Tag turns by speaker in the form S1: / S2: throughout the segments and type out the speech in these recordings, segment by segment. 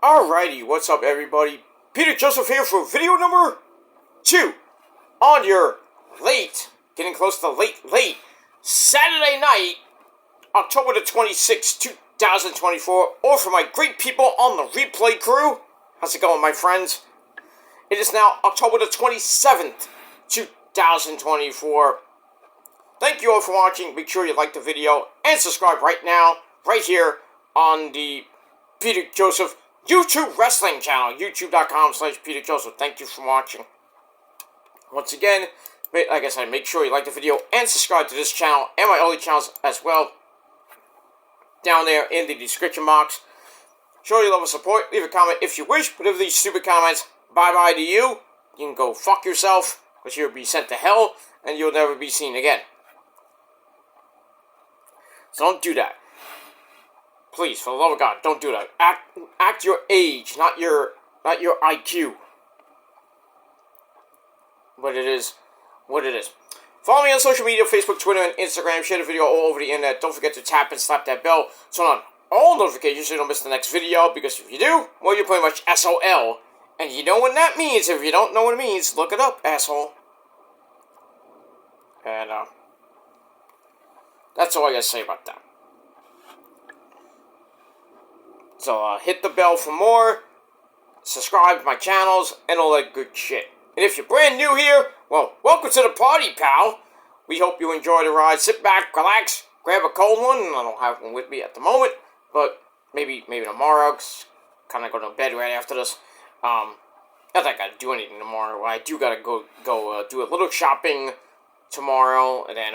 S1: Alrighty, what's up everybody? Peter Joseph here for video number 2 on your getting close to late Saturday night, October the 26th, 2024, or for my great people on the replay crew. How's it going, my friends? It is now October the 27th, 2024. Thank you all for watching. Make sure you like the video and subscribe right now, right here on the Peter Joseph YouTube wrestling channel, youtube.com/Peter Joseph. Thank you for watching. Once again, like I said, make sure you like the video and subscribe to this channel and my other channels as well. Down there in the description box. Show your love and support. Leave a comment if you wish. But if these stupid comments, bye-bye to you. You can go fuck yourself, because you'll be sent to hell and you'll never be seen again. So don't do that. Please, for the love of God, don't do that. Act your age, not your IQ. But it is what it is. Follow me on social media, Facebook, Twitter, and Instagram. Share the video all over the internet. Don't forget to tap and slap that bell. Turn on all notifications so you don't miss the next video. Because if you do, well, you're pretty much SOL. And you know what that means. If you don't know what it means, look it up, asshole. And, that's all I gotta say about that. So, hit the bell for more, subscribe to my channels, and all that good shit. And if you're brand new here, well, welcome to the party, pal. We hope you enjoy the ride. Sit back, relax, grab a cold one. I don't have one with me at the moment, but maybe tomorrow, cause kind of go to bed right after this. Not that I gotta do anything tomorrow. I do gotta go do a little shopping tomorrow, and then,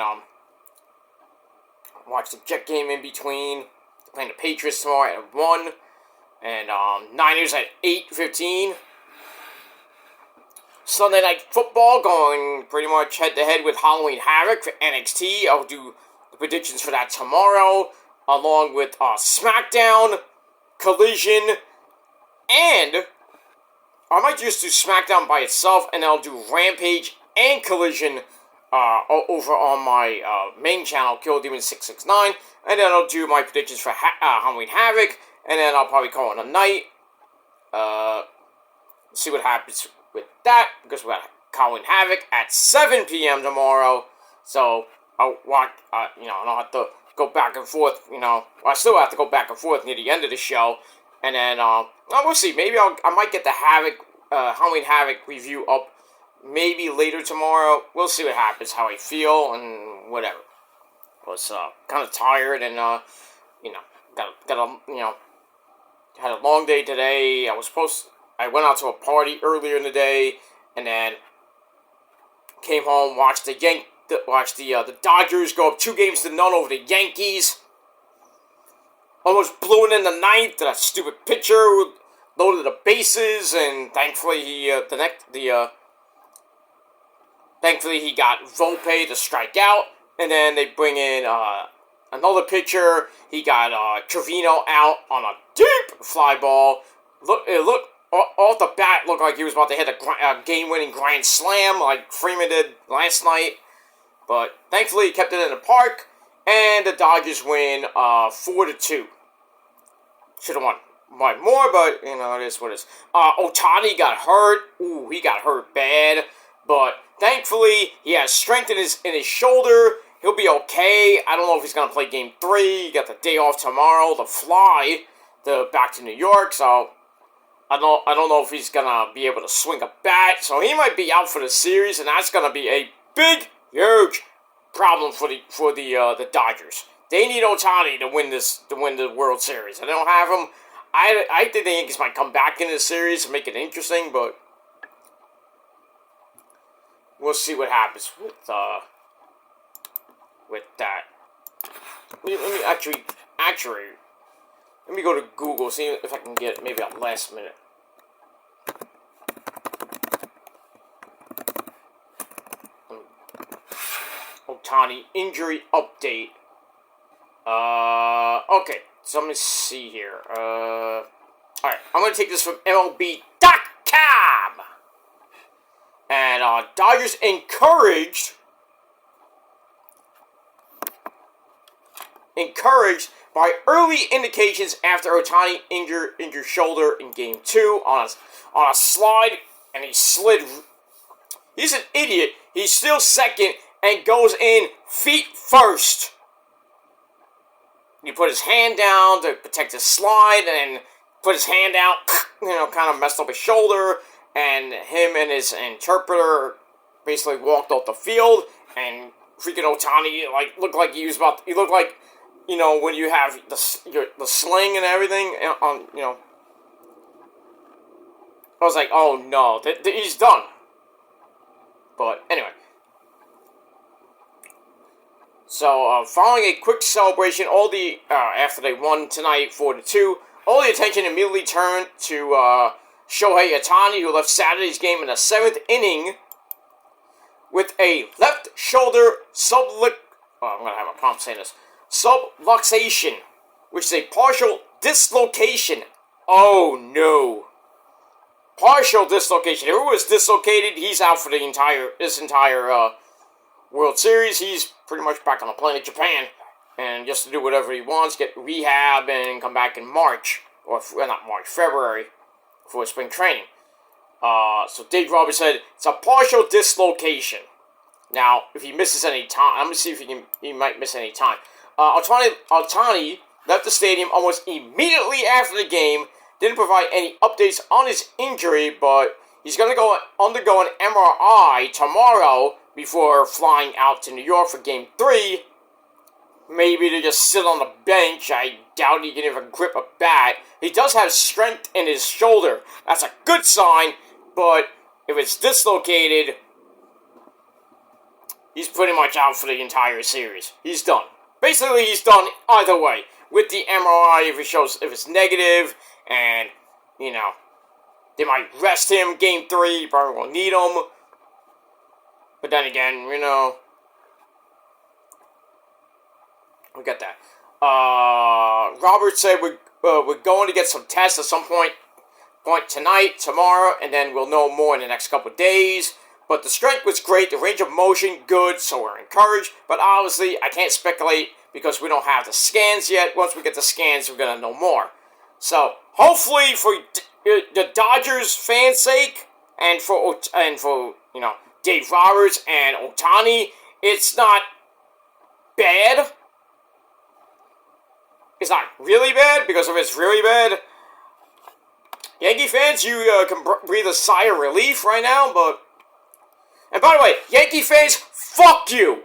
S1: watch the Jet game in between. Playing the Patriots tomorrow at 1. And Niners at 8:15. Sunday Night Football going pretty much head-to-head with Halloween Havoc for NXT. I'll do the predictions for that tomorrow. Along with SmackDown, Collision, and I might just do SmackDown by itself, and I'll do Rampage and Collision over on my main channel, KillDemon669, and then I'll do my predictions for Halloween Havoc, and then I'll probably call it a night. See what happens with that, because we got Halloween Havoc at 7 p.m. tomorrow, so I'll watch, I don't have to go back and forth, I still have to go back and forth near the end of the show, and then, we'll see, maybe I might get the Halloween Havoc review up maybe later tomorrow. We'll see what happens, how I feel, and whatever. I was kind of tired, and had a long day today. I went out to a party earlier in the day, and then came home, watched the Dodgers go up 2-0 over the Yankees. Almost blew it in the ninth. That stupid pitcher loaded the bases, and thankfully he got Volpe to strike out, and then they bring in another pitcher. He got Trevino out on a deep fly ball. It looked off the bat, looked like he was about to hit a game-winning grand slam like Freeman did last night. But thankfully, he kept it in the park, and the Dodgers win 4-2. Should have won more, but it is what it is. Ohtani got hurt. Ooh, he got hurt bad. But thankfully, he has strength in his shoulder. He'll be okay. I don't know if he's going to play Game 3. He got the day off tomorrow to fly back to New York. So, I don't know if he's going to be able to swing a bat. So, he might be out for the series. And that's going to be a big, huge problem for the Dodgers. They need Ohtani to win the World Series. They don't have him. I think the Yankees might come back in the series and make it interesting. But we'll see what happens with that. Let me actually, let me go to Google, see if I can get maybe a last minute. Ohtani injury update. Okay, so let me see here. Alright, I'm going to take this from MLB.com. And, Dodgers encouraged by early indications after Ohtani injured shoulder in Game 2 on a slide, and he slid. He's an idiot. He's still second and goes in feet first. He put his hand down to protect his slide, and put his hand out, kind of messed up his shoulder, and him and his interpreter basically walked off the field, and freaking Ohtani, looked like he looked like, when you have the sling and everything, I was like, oh no, he's done. But anyway. So, following a quick celebration, after they won tonight 4-2, all the attention immediately turned to Shohei Ohtani, who left Saturday's game in the 7th inning with a left shoulder subluxation, which is a partial dislocation. Oh no. Partial dislocation. If it was dislocated, he's out for this entire World Series. He's pretty much back on a plane to Japan, and just to do whatever he wants, get rehab, and come back in February, for spring training. So Dave Roberts said it's a partial dislocation. Now, if he misses any time, I'm gonna see if he might miss any time. Ohtani left the stadium almost immediately after the game. Didn't provide any updates on his injury, but he's gonna undergo an MRI tomorrow before flying out to New York for Game 3. Maybe to just sit on the bench. I doubt he can even grip a bat. He does have strength in his shoulder. That's a good sign, but if it's dislocated, he's pretty much out for the entire series. He's done. Basically, he's done either way. With the MRI, if it's negative, and, they might rest him Game 3, you probably won't need him. But then again, we got that. Robert said we're going to get some tests at some point tonight, tomorrow, and then we'll know more in the next couple of days. But the strength was great, the range of motion good, so we're encouraged. But obviously, I can't speculate because we don't have the scans yet. Once we get the scans, we're going to know more. So, hopefully, for the Dodgers fans' sake, and for Dave Roberts and Ohtani, it's not bad. It's not really bad, because if it's really bad, Yankee fans, you can breathe a sigh of relief right now, but... And by the way, Yankee fans, fuck you!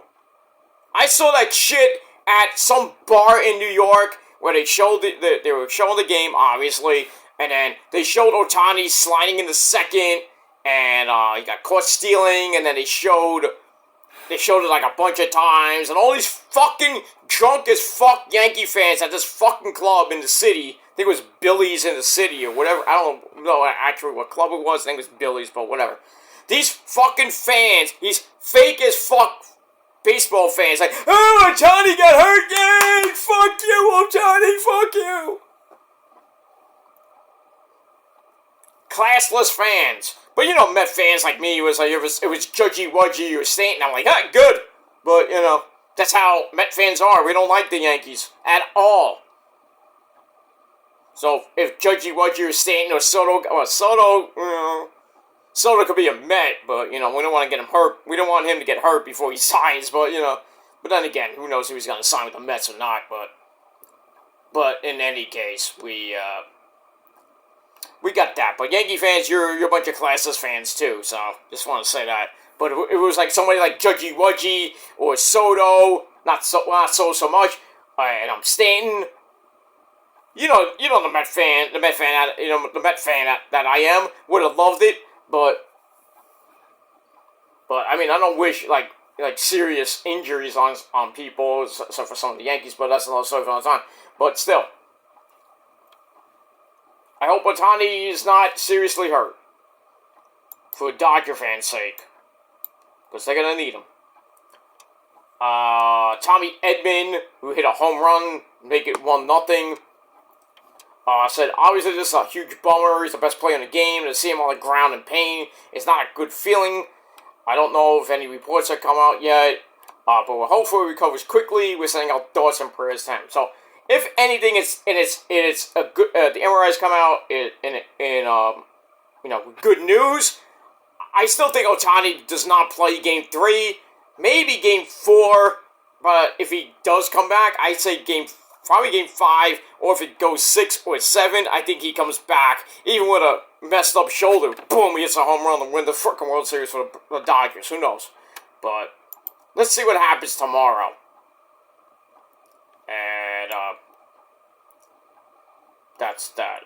S1: I saw that shit at some bar in New York, where they showed they were showing the game, obviously, and then they showed Ohtani sliding in the second, and he got caught stealing, and then they showed it like a bunch of times, and all these fucking drunk as fuck Yankee fans at this fucking club in the city. I think it was Billy's in the city or whatever. I don't know actually what club it was. I think it was Billy's, but whatever. These fucking fans, these fake as fuck baseball fans, like, oh, Ohtani got hurt, yay! Fuck you, Ohtani, fuck you! Classless fans. But Met fans like me, it was judgy wudgy, you were saying, and I'm like, ah, good. But, that's how Met fans are. We don't like the Yankees at all. So, if judgy wudgy or Stanton or Soto, Soto could be a Met, but, we don't want to get him hurt. We don't want him to get hurt before he signs, but, But then again, who knows if he's going to sign with the Mets or not, but in any case, we got that. But Yankee fans, you're a bunch of classless fans, too, so just want to say that. But it was like somebody like Judgy Wudgy or Soto, not so much, and I'm Stanton. The Met fan that I am would have loved it, but I mean, I don't wish like serious injuries on people, except for some of the Yankees, but that's another story for another time. But still, I hope Ohtani is not seriously hurt, for Dodger fans' sake, because they're gonna need him. Tommy Edman, who hit a home run, make it 1-0. Said, obviously this is a huge bummer. He's the best player in the game. To see him on the ground in pain, it's not a good feeling. I don't know if any reports have come out yet, but we're hopeful he recovers quickly. We're sending out thoughts and prayers to him. So, if anything, it's a good. The MRIs come out in good news. I still think Ohtani does not play Game 3, maybe Game 4, but if he does come back, I'd say probably Game 5, or if it goes 6 or 7, I think he comes back, even with a messed up shoulder. Boom, he hits a home run and win the frickin' World Series for the Dodgers. Who knows? But let's see what happens tomorrow. And that's that.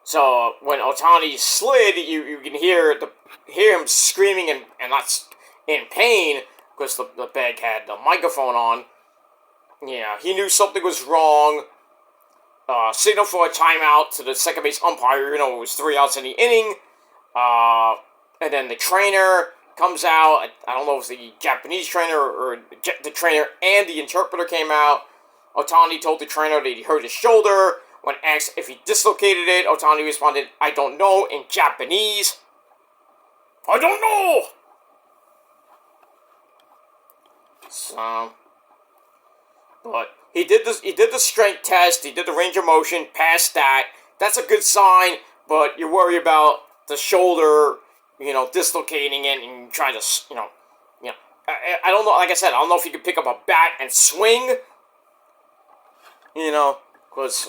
S1: So when Ohtani slid, you can hear him screaming and that's in pain because the bag had the microphone on. Yeah, he knew something was wrong. Signal for a timeout to the second base umpire. It was 3 outs in the inning. And then the trainer comes out. I don't know if it was the Japanese trainer or the trainer and the interpreter came out. Ohtani told the trainer that he hurt his shoulder. When asked if he dislocated it, Ohtani responded, "I don't know," in Japanese. I don't know! So, but he did the strength test, he did the range of motion, passed that. That's a good sign, but you worry about the shoulder, dislocating it and trying to, I don't know, like I said, I don't know if he could pick up a bat and swing, because,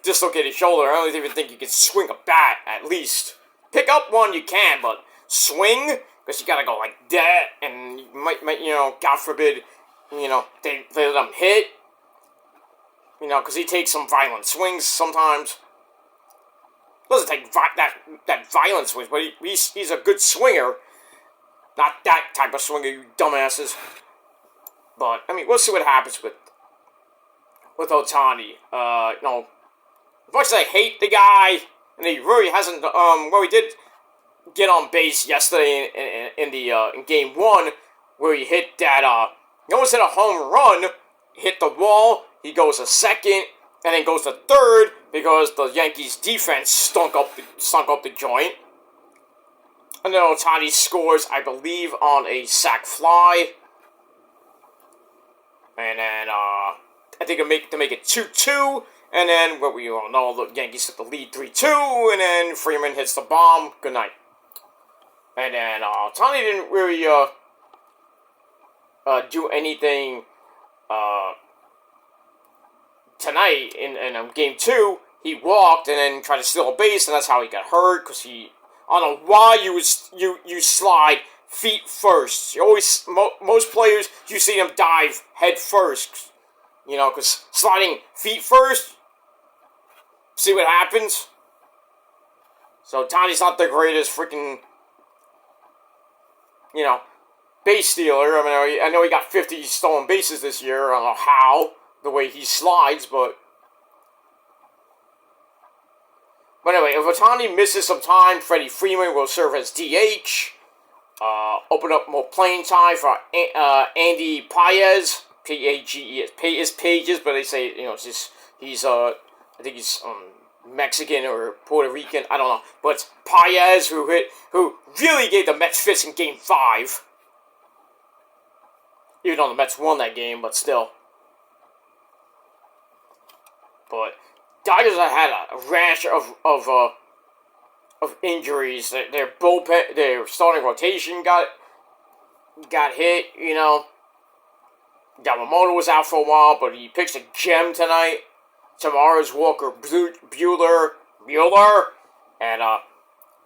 S1: dislocated shoulder, I don't even think you can swing a bat, at least. Pick up one, you can, but swing, because you gotta go like that, and you might God forbid, they let him hit, because he takes some violent swings sometimes. Doesn't take that violent swings, but he's a good swinger. Not that type of swinger, you dumbasses. But, we'll see what happens with Ohtani. As much as I hate the guy, and he really hasn't, he did get on base yesterday in Game 1, where he hit that, he almost hit a home run, hit the wall, he goes to second, and then goes to third, because the Yankees defense stunk up the joint. And then Ohtani scores, I believe, on a sac fly. And then, I think to make it 2-2, and then, what we all know, the Yankees took the lead 3-2, and then Freeman hits the bomb. Good night. And then, Ohtani didn't really, do anything, tonight in Game 2. He walked and then tried to steal a base, and that's how he got hurt, because I don't know why you slide feet first. You always, most players, you see them dive head first, because sliding feet first, see what happens. So Tony's not the greatest freaking, base stealer. I know he got 50 stolen bases this year. I don't know how, the way he slides, but anyway, if Ohtani misses some time, Freddie Freeman will serve as DH. Open up more playing time for Andy Paez. P-A-G-E-S. Is Pages, but they say, he's, I think he's Mexican or Puerto Rican, I don't know. But it's Paez who really gave the Mets fits in Game 5. Even though the Mets won that game, but still. But Dodgers have had a rash of injuries. Their bullpen, their starting rotation got hit. Yamamoto was out for a while, but he pitched a gem tonight. Tomorrow's Walker Buehler, and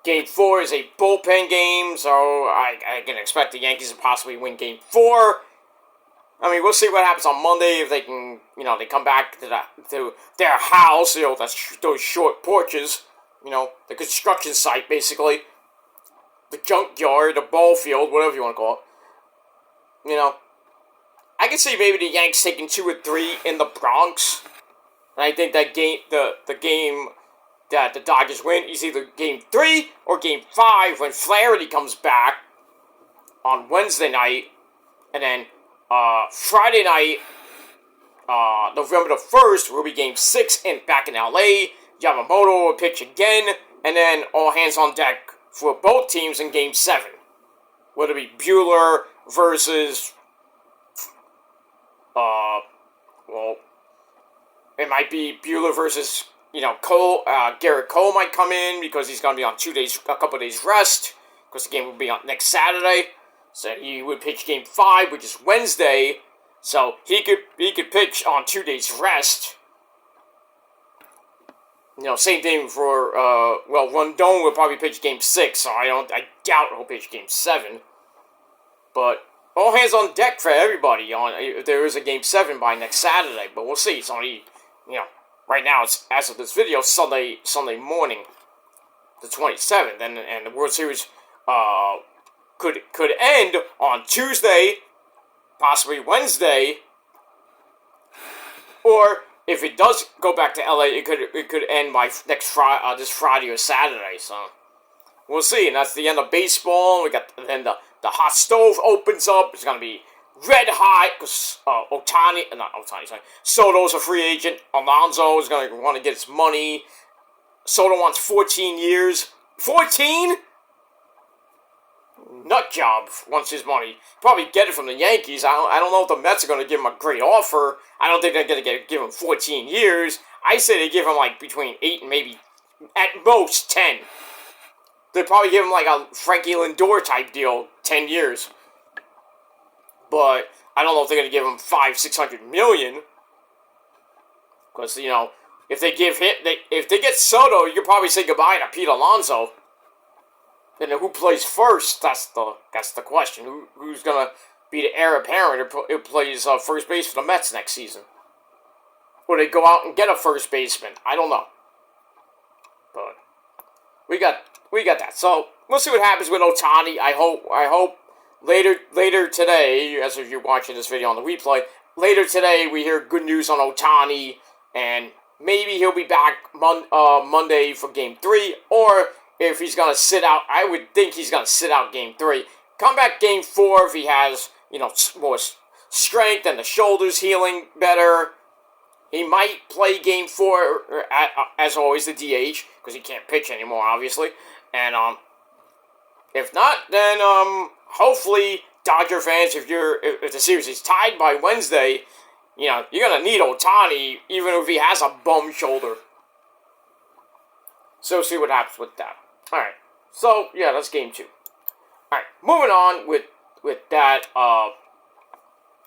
S1: Game 4 is a bullpen game, so I can expect the Yankees to possibly win Game 4. We'll see what happens on Monday if they can, they come back to their house, those short porches, the construction site, basically. The junkyard, the ball field, whatever you want to call it. I can see maybe the Yanks taking 2 or 3 in the Bronx. And I think that game, the game that the Dodgers win is either Game 3 or Game 5 when Flaherty comes back on Wednesday night. And then Friday night, November the 1st, will be Game 6 back in LA. Yamamoto will pitch again. And then all hands on deck for both teams in Game 7. whether it be Bueller versus, well, it might be Bueller versus, Cole. Garrett Cole might come in because he's going to be on a couple of days rest, because the game will be on next Saturday. So he would pitch Game 5, which is Wednesday. So he could pitch on 2 days rest. Same thing for Rondon will probably pitch Game 6. So I doubt he'll pitch Game 7. But all hands on deck for everybody if there is a Game 7 by next Saturday. But we'll see. It's only right now, it's, as of this video, Sunday morning, the 27th, and the World Series could end on Tuesday, possibly Wednesday, or if it does go back to LA, it could end by this Friday or Saturday. So we'll see, and that's the end of baseball. We got then the hot stove opens up. It's gonna be red hot because Soto's a free agent. Alonso is going to want to get his money. Soto wants 14 years. 14? Nut job wants his money. Probably get it from the Yankees. I don't know if the Mets are going to give him a great offer. I don't think they're going to give him 14 years. I say they give him like between 8 and maybe at most 10. They'd probably give him like a Frankie Lindor type deal, 10 years. But I don't know if they're going to give him $500-600 million. Because, if they give him, if they get Soto, you could probably say goodbye to Pete Alonso. And then who plays first? That's the question. Who's going to be the heir apparent who plays first base for the Mets next season? Or they go out and get a first baseman? I don't know. But we got that. So we'll see what happens with Ohtani. I hope. Later today, as if you're watching this video on the replay, later today we hear good news on Ohtani, and maybe he'll be back Monday for Game 3, or if he's going to sit out, I would think he's going to sit out Game 3. Come back Game 4 if he has, more strength and the shoulder's healing better. He might play Game 4, as always, the DH, because he can't pitch anymore, obviously, and, if not, then, hopefully, Dodger fans, if the series is tied by Wednesday, you're going to need Ohtani, even if he has a bum shoulder. So, see what happens with that. Alright, so, yeah, that's Game 2. Alright, moving on with that,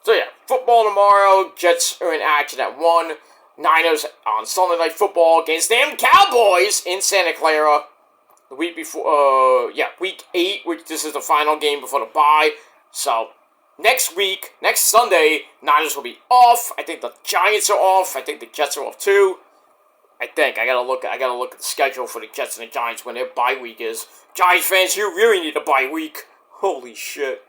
S1: so, yeah, football tomorrow, Jets are in action at 1, Niners on Sunday Night Football against them Cowboys in Santa Clara. The week before, week 8, which this is the final game before the bye. So, next Sunday, Niners will be off. I think the Giants are off. I think the Jets are off too. I gotta look at the schedule for the Jets and the Giants when their bye week is. Giants fans, you really need a bye week. Holy shit.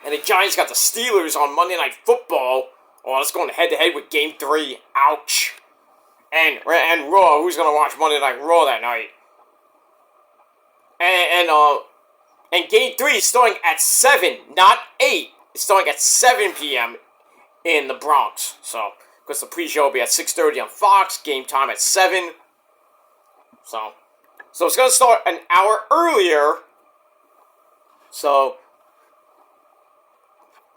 S1: And the Giants got the Steelers on Monday Night Football. Oh, that's going head-to-head with Game 3. Ouch. And Raw. Who's gonna watch Monday Night Raw that night? And Game 3 is starting at 7, not 8. It's starting at 7 p.m. in the Bronx. So, because the pre-show will be at 6:30 on Fox, game time at 7. So it's going to start an hour earlier. So,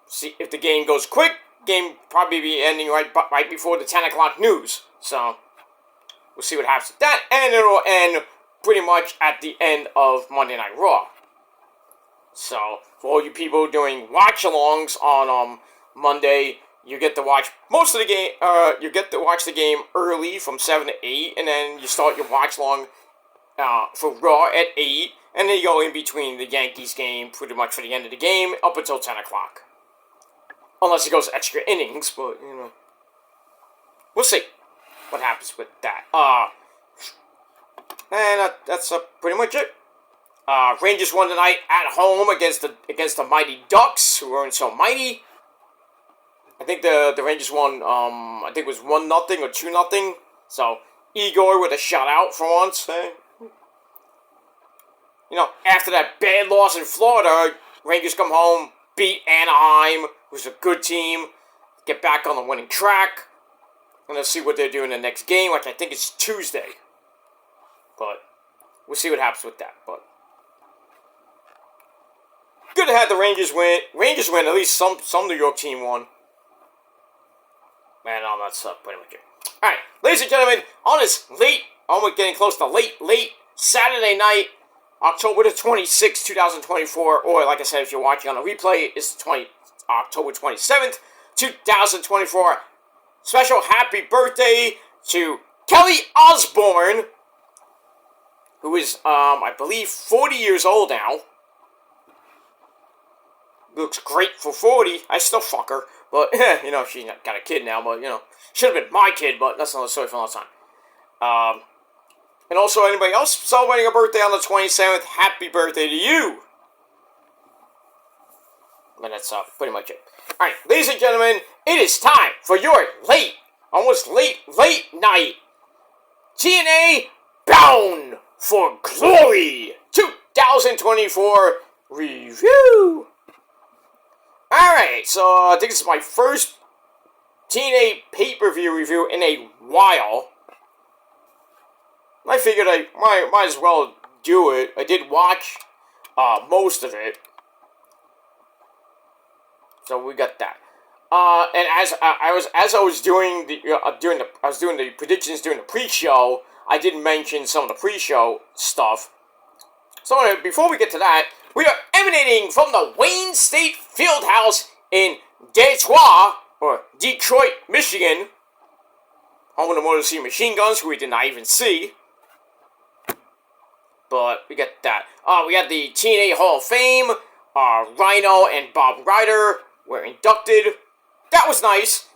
S1: see if the game goes quick, game probably be ending right before the 10 o'clock news. So, we'll see what happens with that, and it'll end pretty much at the end of Monday Night Raw. So, for all you people doing watch-alongs on Monday, you get to watch most of the game. You get to watch the game early from 7 to 8, and then you start your watch-along for Raw at 8, and then you go in between the Yankees game pretty much for the end of the game up until 10 o'clock. Unless it goes extra innings, but, we'll see what happens with that. And that's pretty much it. Rangers won tonight at home against the mighty Ducks, who weren't so mighty. I think the Rangers won, I think it was 1-0 or 2-0. So, Igor with a shutout for once. After that bad loss in Florida, Rangers come home, beat Anaheim, who's a good team, get back on the winning track. And let's see what they're doing in the next game, which I think is Tuesday. But we'll see what happens with that. But have had the Rangers win. Rangers win. At least some New York team won. Man, that's pretty much it. All right, ladies and gentlemen, on this almost getting close to late Saturday night, October the 26th, 2024, or like I said, if you're watching on a replay, it's October 27th, 2024. Special happy birthday to Kelly Osbourne, who is, I believe, 40 years old now. Looks great for 40. I still fuck her, but, she got a kid now, but, should have been my kid, but that's another story for another time. And also, anybody else celebrating a birthday on the 27th, happy birthday to you! And that's pretty much it. Alright, ladies and gentlemen, it is time for your almost late night TNA Bound for Glory 2024 review. Alright, so I think this is my first TNA pay-per-view review in a while. I figured I might as well do it. I did watch most of it. So we got that. And as I was doing the predictions during the pre-show, I did mention some of the pre-show stuff. So anyway, before we get to that, we are emanating from the Wayne State Fieldhouse in Detroit, Michigan. Home of the Motor City Machine Guns, who we did not even see. But we got that. We got the TNA Hall of Fame. Rhino and Bob Ryder were inducted. That was nice.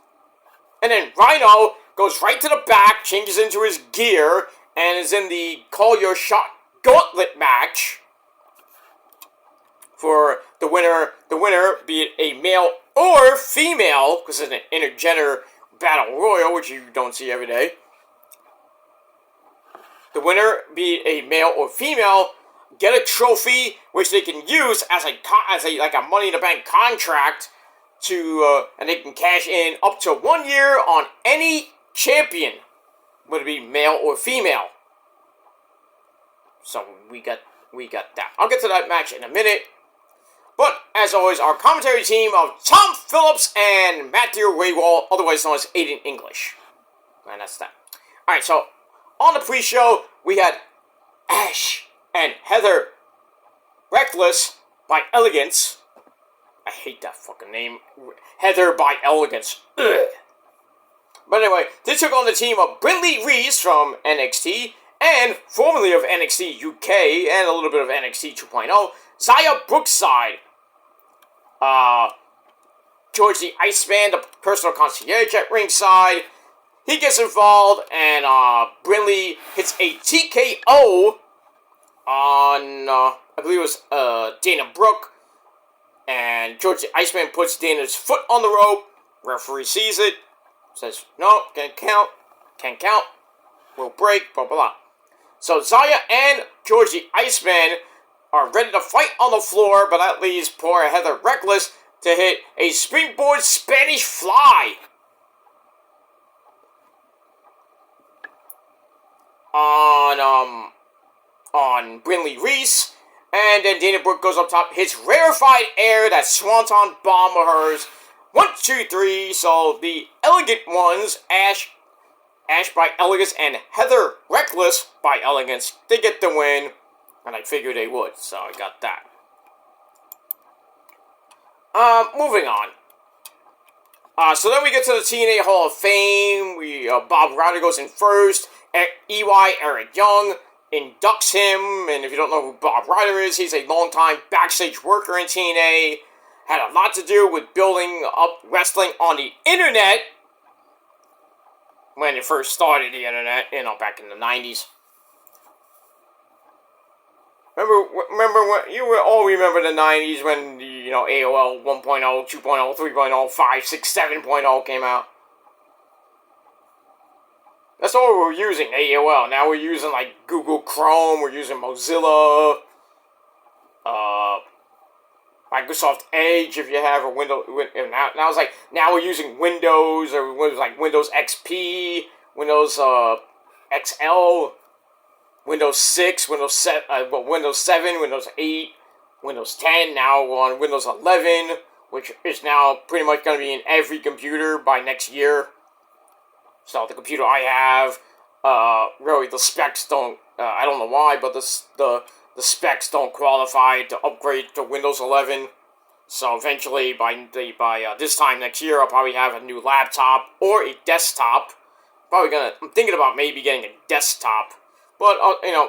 S1: And then Rhino goes right to the back, changes into his gear, and is in the Call Your Shot Gauntlet match. For the winner, be it a male or female, because it's an intergender battle royal, which you don't see every day. The winner, be it a male or female, get a trophy which they can use as a Money in the Bank contract to, and they can cash in up to 1 year on any champion, whether it be male or female. So we got that. I'll get to that match in a minute. But, as always, our commentary team of Tom Phillips and Matthew Waywall, otherwise known as Aiden English. And that's that. Alright, so, on the pre-show, we had Ash and Heather Reckless by Elegance. I hate that fucking name. Heather by Elegance. Ugh. But anyway, they took on the team of Brinley Reese from NXT, and formerly of NXT UK, and a little bit of NXT 2.0, Zaya Brookside. George the Iceman, the personal concierge at ringside. He gets involved, and Brinley hits a TKO on, I believe it was Dana Brooke. And George the Iceman puts Dana's foot on the rope. Referee sees it. Says, no, can't count. Will break, blah, blah, blah. So Zaya and George the Iceman are ready to fight on the floor, but that leaves poor Heather Reckless to hit a springboard Spanish fly on Brinley Reese, and then Dana Brooke goes up top, hits rarefied air, that swanton bomb of hers. 1, 2, 3. So the elegant ones, Ash by Elegance and Heather Reckless by Elegance, they get the win. And I figured they would, so I got that. Moving on. So then we get to the TNA Hall of Fame. Bob Ryder goes in first. EY, Eric Young, inducts him. And if you don't know who Bob Ryder is, he's a longtime backstage worker in TNA. Had a lot to do with building up wrestling on the internet. When it first started the internet, back in the 90s. Remember when you all remember the 90s when AOL 1.0, 2.0, 3.0, 5, 6, 7.0 came out. That's all we were using, AOL. Now we're using like Google Chrome, we're using Mozilla, Microsoft Edge if you have a Windows. Now it's like now we're using Windows or Windows XP, Windows XL. Windows 6, Windows 7, Windows 8, Windows 10, now on Windows 11, which is now pretty much going to be in every computer by next year. So the computer I have, really the specs don't, I don't know why, but the specs don't qualify to upgrade to Windows 11. So eventually, by this time next year, I'll probably have a new laptop or a desktop. I'm thinking about maybe getting a desktop, but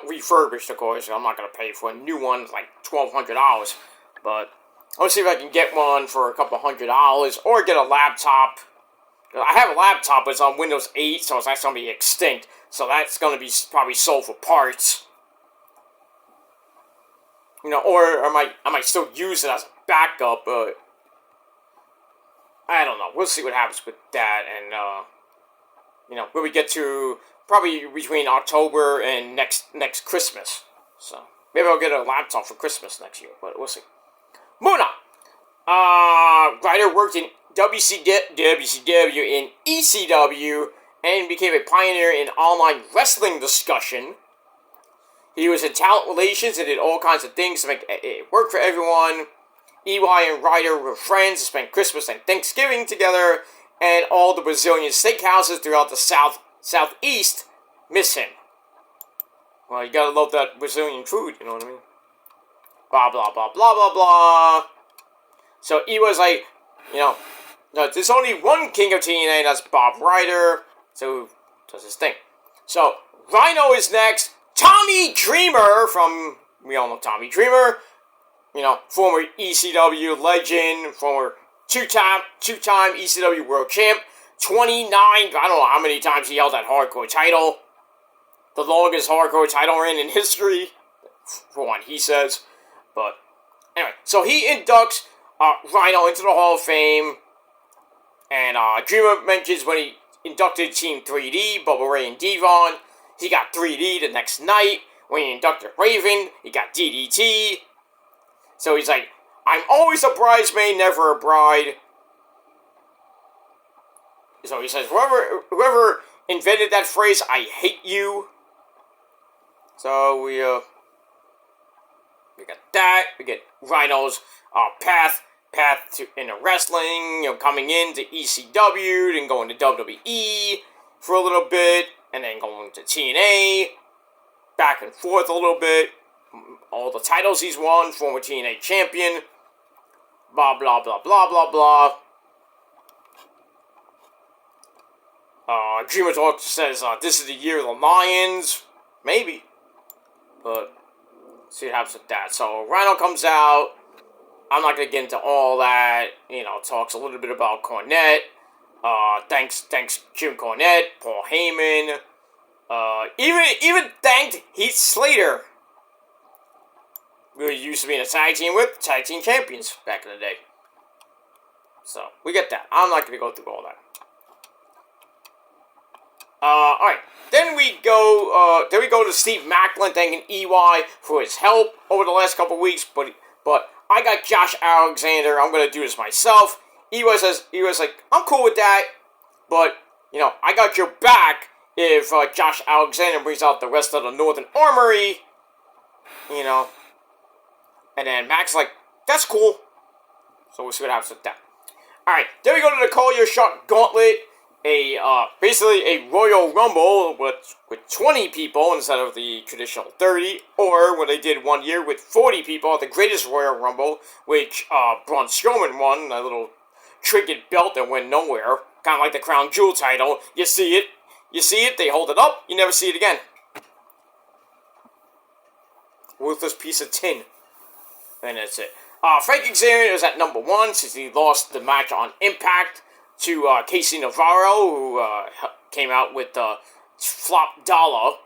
S1: refurbished, of course. I'm not gonna pay for a new one, like $1,200. But I'll see if I can get one for a couple $100, or get a laptop. I have a laptop, but it's on Windows 8, so it's actually gonna be extinct. So that's gonna be probably sold for parts. Or I might still use it as a backup, but I don't know. We'll see what happens with that, and when we get to probably between October and next Christmas. So maybe I'll get a laptop for Christmas next year, but we'll see. Moving on. Ryder worked in WCW and ECW and became a pioneer in online wrestling discussion. He was in talent relations and did all kinds of things to make it work for everyone. EY and Ryder were friends, spent Christmas and Thanksgiving together, and all the Brazilian steakhouses throughout the southeast miss him. Well, you gotta love that Brazilian food, you know what I mean? Blah, blah, blah, blah, blah, blah. So he was like, no, there's only one king of TNA, and that's Bob Ryder, so does his thing. So, Rhino is next. Tommy Dreamer we all know Tommy Dreamer, former ECW legend, former two-time ECW world champ, 29, I don't know how many times he held that hardcore title, the longest hardcore title reign in history, for one, he says, but anyway, so he inducts Rhino into the Hall of Fame, and Dreamer mentions when he inducted Team 3D, Bubba Ray and Devon. He got 3D the next night. When he inducted Raven, he got DDT. So he's like, I'm always a bridesmaid, never a bride. So he says, whoever invented that phrase, I hate you. So we got that. We get Rhino's path into wrestling, coming into ECW, then going to WWE for a little bit, and then going to TNA, back and forth a little bit, all the titles he's won, former TNA champion, blah, blah, blah, blah, blah, blah. Dreamer Talk says, this is the year of the Lions, maybe, but see what happens with that. So, Rhino comes out, I'm not going to get into all that, talks a little bit about Cornette, thanks Jim Cornette, Paul Heyman, even thanked Heath Slater, who used to be in a tag team with tag team champions back in the day. So, we get that. I'm not going to go through all that. Alright. Then we go to Steve Macklin thanking EY for his help over the last couple weeks, but I got Josh Alexander, I'm going to do this myself. EY was like, I'm cool with that, but, I got your back if Josh Alexander brings out the rest of the Northern Armory, and then Mac's like, that's cool. So we'll see what happens with that. Alright, then we go to the Call Your Shot Gauntlet, basically a Royal Rumble with 20 people instead of the traditional 30, or what they did one year with 40 people at the Greatest Royal Rumble, which Braun Strowman won, a little trinket belt that went nowhere, kind of like the Crown Jewel title. You see it, they hold it up, you never see it again. Worthless piece of tin. And that's it. Frank Xavier is at number 1 since he lost the match on Impact to Casey Navarro, who came out with Flop Dollar.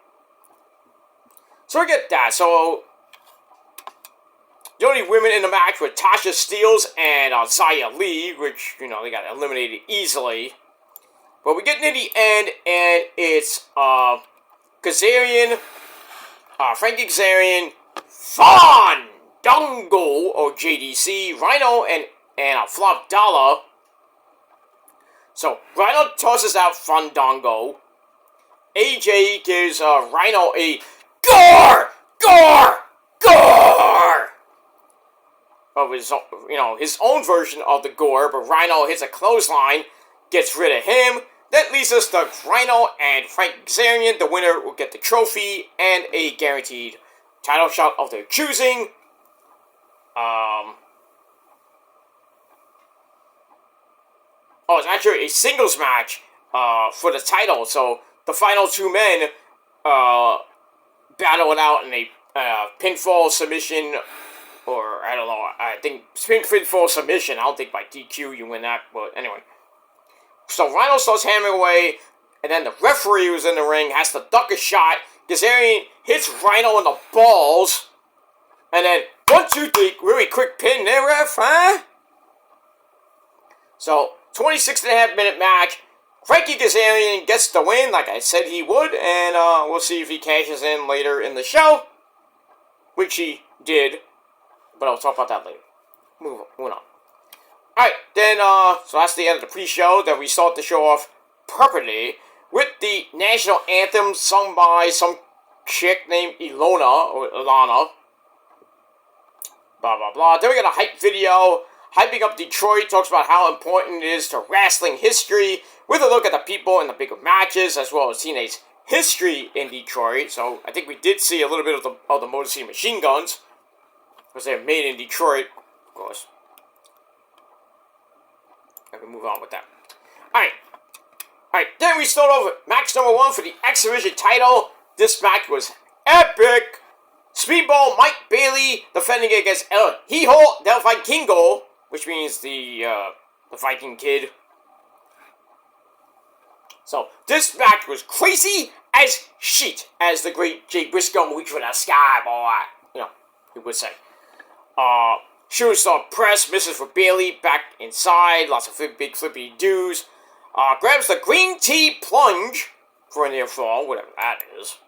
S1: So we get that. So the only women in the match were Tasha Steelz and Xia Li, which, they got eliminated easily. But we get near the end, and it's Kazarian, Frank Kazarian, Fandango, or JDC, Rhino, and Flop Dollar. So, Rhino tosses out Fandango. AJ gives Rhino a Gore! of his, his own version of the gore, but Rhino hits a clothesline, gets rid of him. That leads us to Rhino and Frank Kazarian. The winner will get the trophy and a guaranteed title shot of their choosing. It's actually a singles match for the title. So the final two men battle it out in a pinfall submission, or I don't know. I think pinfall submission. I don't think by DQ you win that, but anyway. So Rhino starts hammering away, and then the referee who's in the ring has to duck a shot. Kazarian hits Rhino in the balls, and then 1, 2, 3, really quick pin there, ref, huh? So 26.5-minute match. Frankie Kazarian gets the win, like I said he would, and we'll see if he cashes in later in the show, which he did, but I'll talk about that later. Moving on. Alright, then, so that's the end of the pre-show. Then we start the show off properly with the national anthem sung by some chick named Ilona, or Ilana. Blah, blah, blah. Then we got a hype video hyping up Detroit, talks about how important it is to wrestling history, with a look at the people in the bigger matches, as well as TNA's history in Detroit. So I think we did see a little bit of the Motor City Machine Guns, because they're made in Detroit, of course. I can move on with that. Alright, then we start off with match number 1 for the X Division title. This match was epic. Speedball Mike Bailey defending against El Hijo del Vikingo, which means the Viking Kid. So, this match was crazy as shit, as the great Jay Briscoe reached for the sky, boy. He would say. Shooting star press, misses for Bailey, back inside, lots of big flippy doos. Grabs the green tea plunge for a near fall, whatever that is.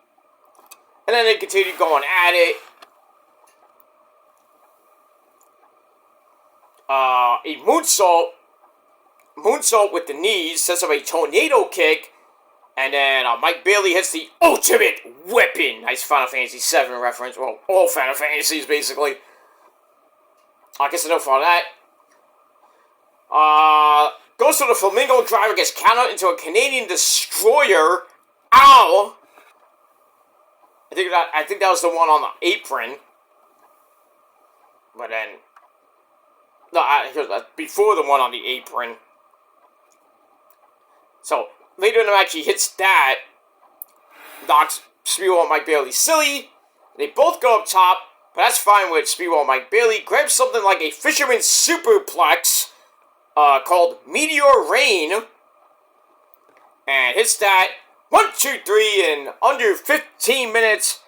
S1: And then they continue going at it. A moonsault with the knees, sets up a tornado kick, and then Mike Bailey hits the ultimate weapon. Nice Final Fantasy VII reference, well, all Final Fantasies, basically. I guess enough for that. Goes to the Flamingo Driver, gets countered into a Canadian Destroyer. Ow! I think that was the one on the apron. But then... No, before the one on the apron. So, later in the match, he hits that. Knocks Speedball and Mike Bailey silly. They both go up top. But that's fine with Speedball Mike Bailey. Grabs something like a Fisherman's Superplex called Meteor Rain. And hits that. 1, 2, 3 in under 15 minutes.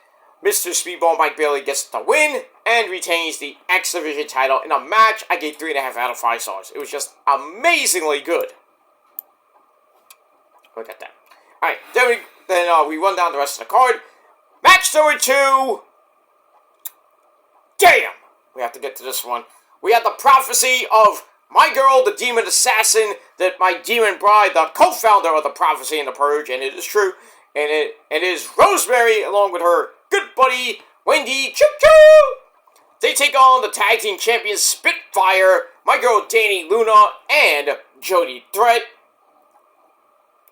S1: Mr. Speedball Mike Bailey gets the win and retains the X Division title in a match I gave 3.5 out of 5 stars. It was just amazingly good. Look at that. Alright, then we run down the rest of the card. Match number 2. Damn! We have to get to this one. We have the prophecy of my girl, the demon assassin, that my demon bride, the co-founder of the prophecy and the purge, and it is true. And it is Rosemary, along with her good buddy, Wendy Choo Choo. They take on the tag team champions Spitfire, my girl Danny Luna, and Jody Threat.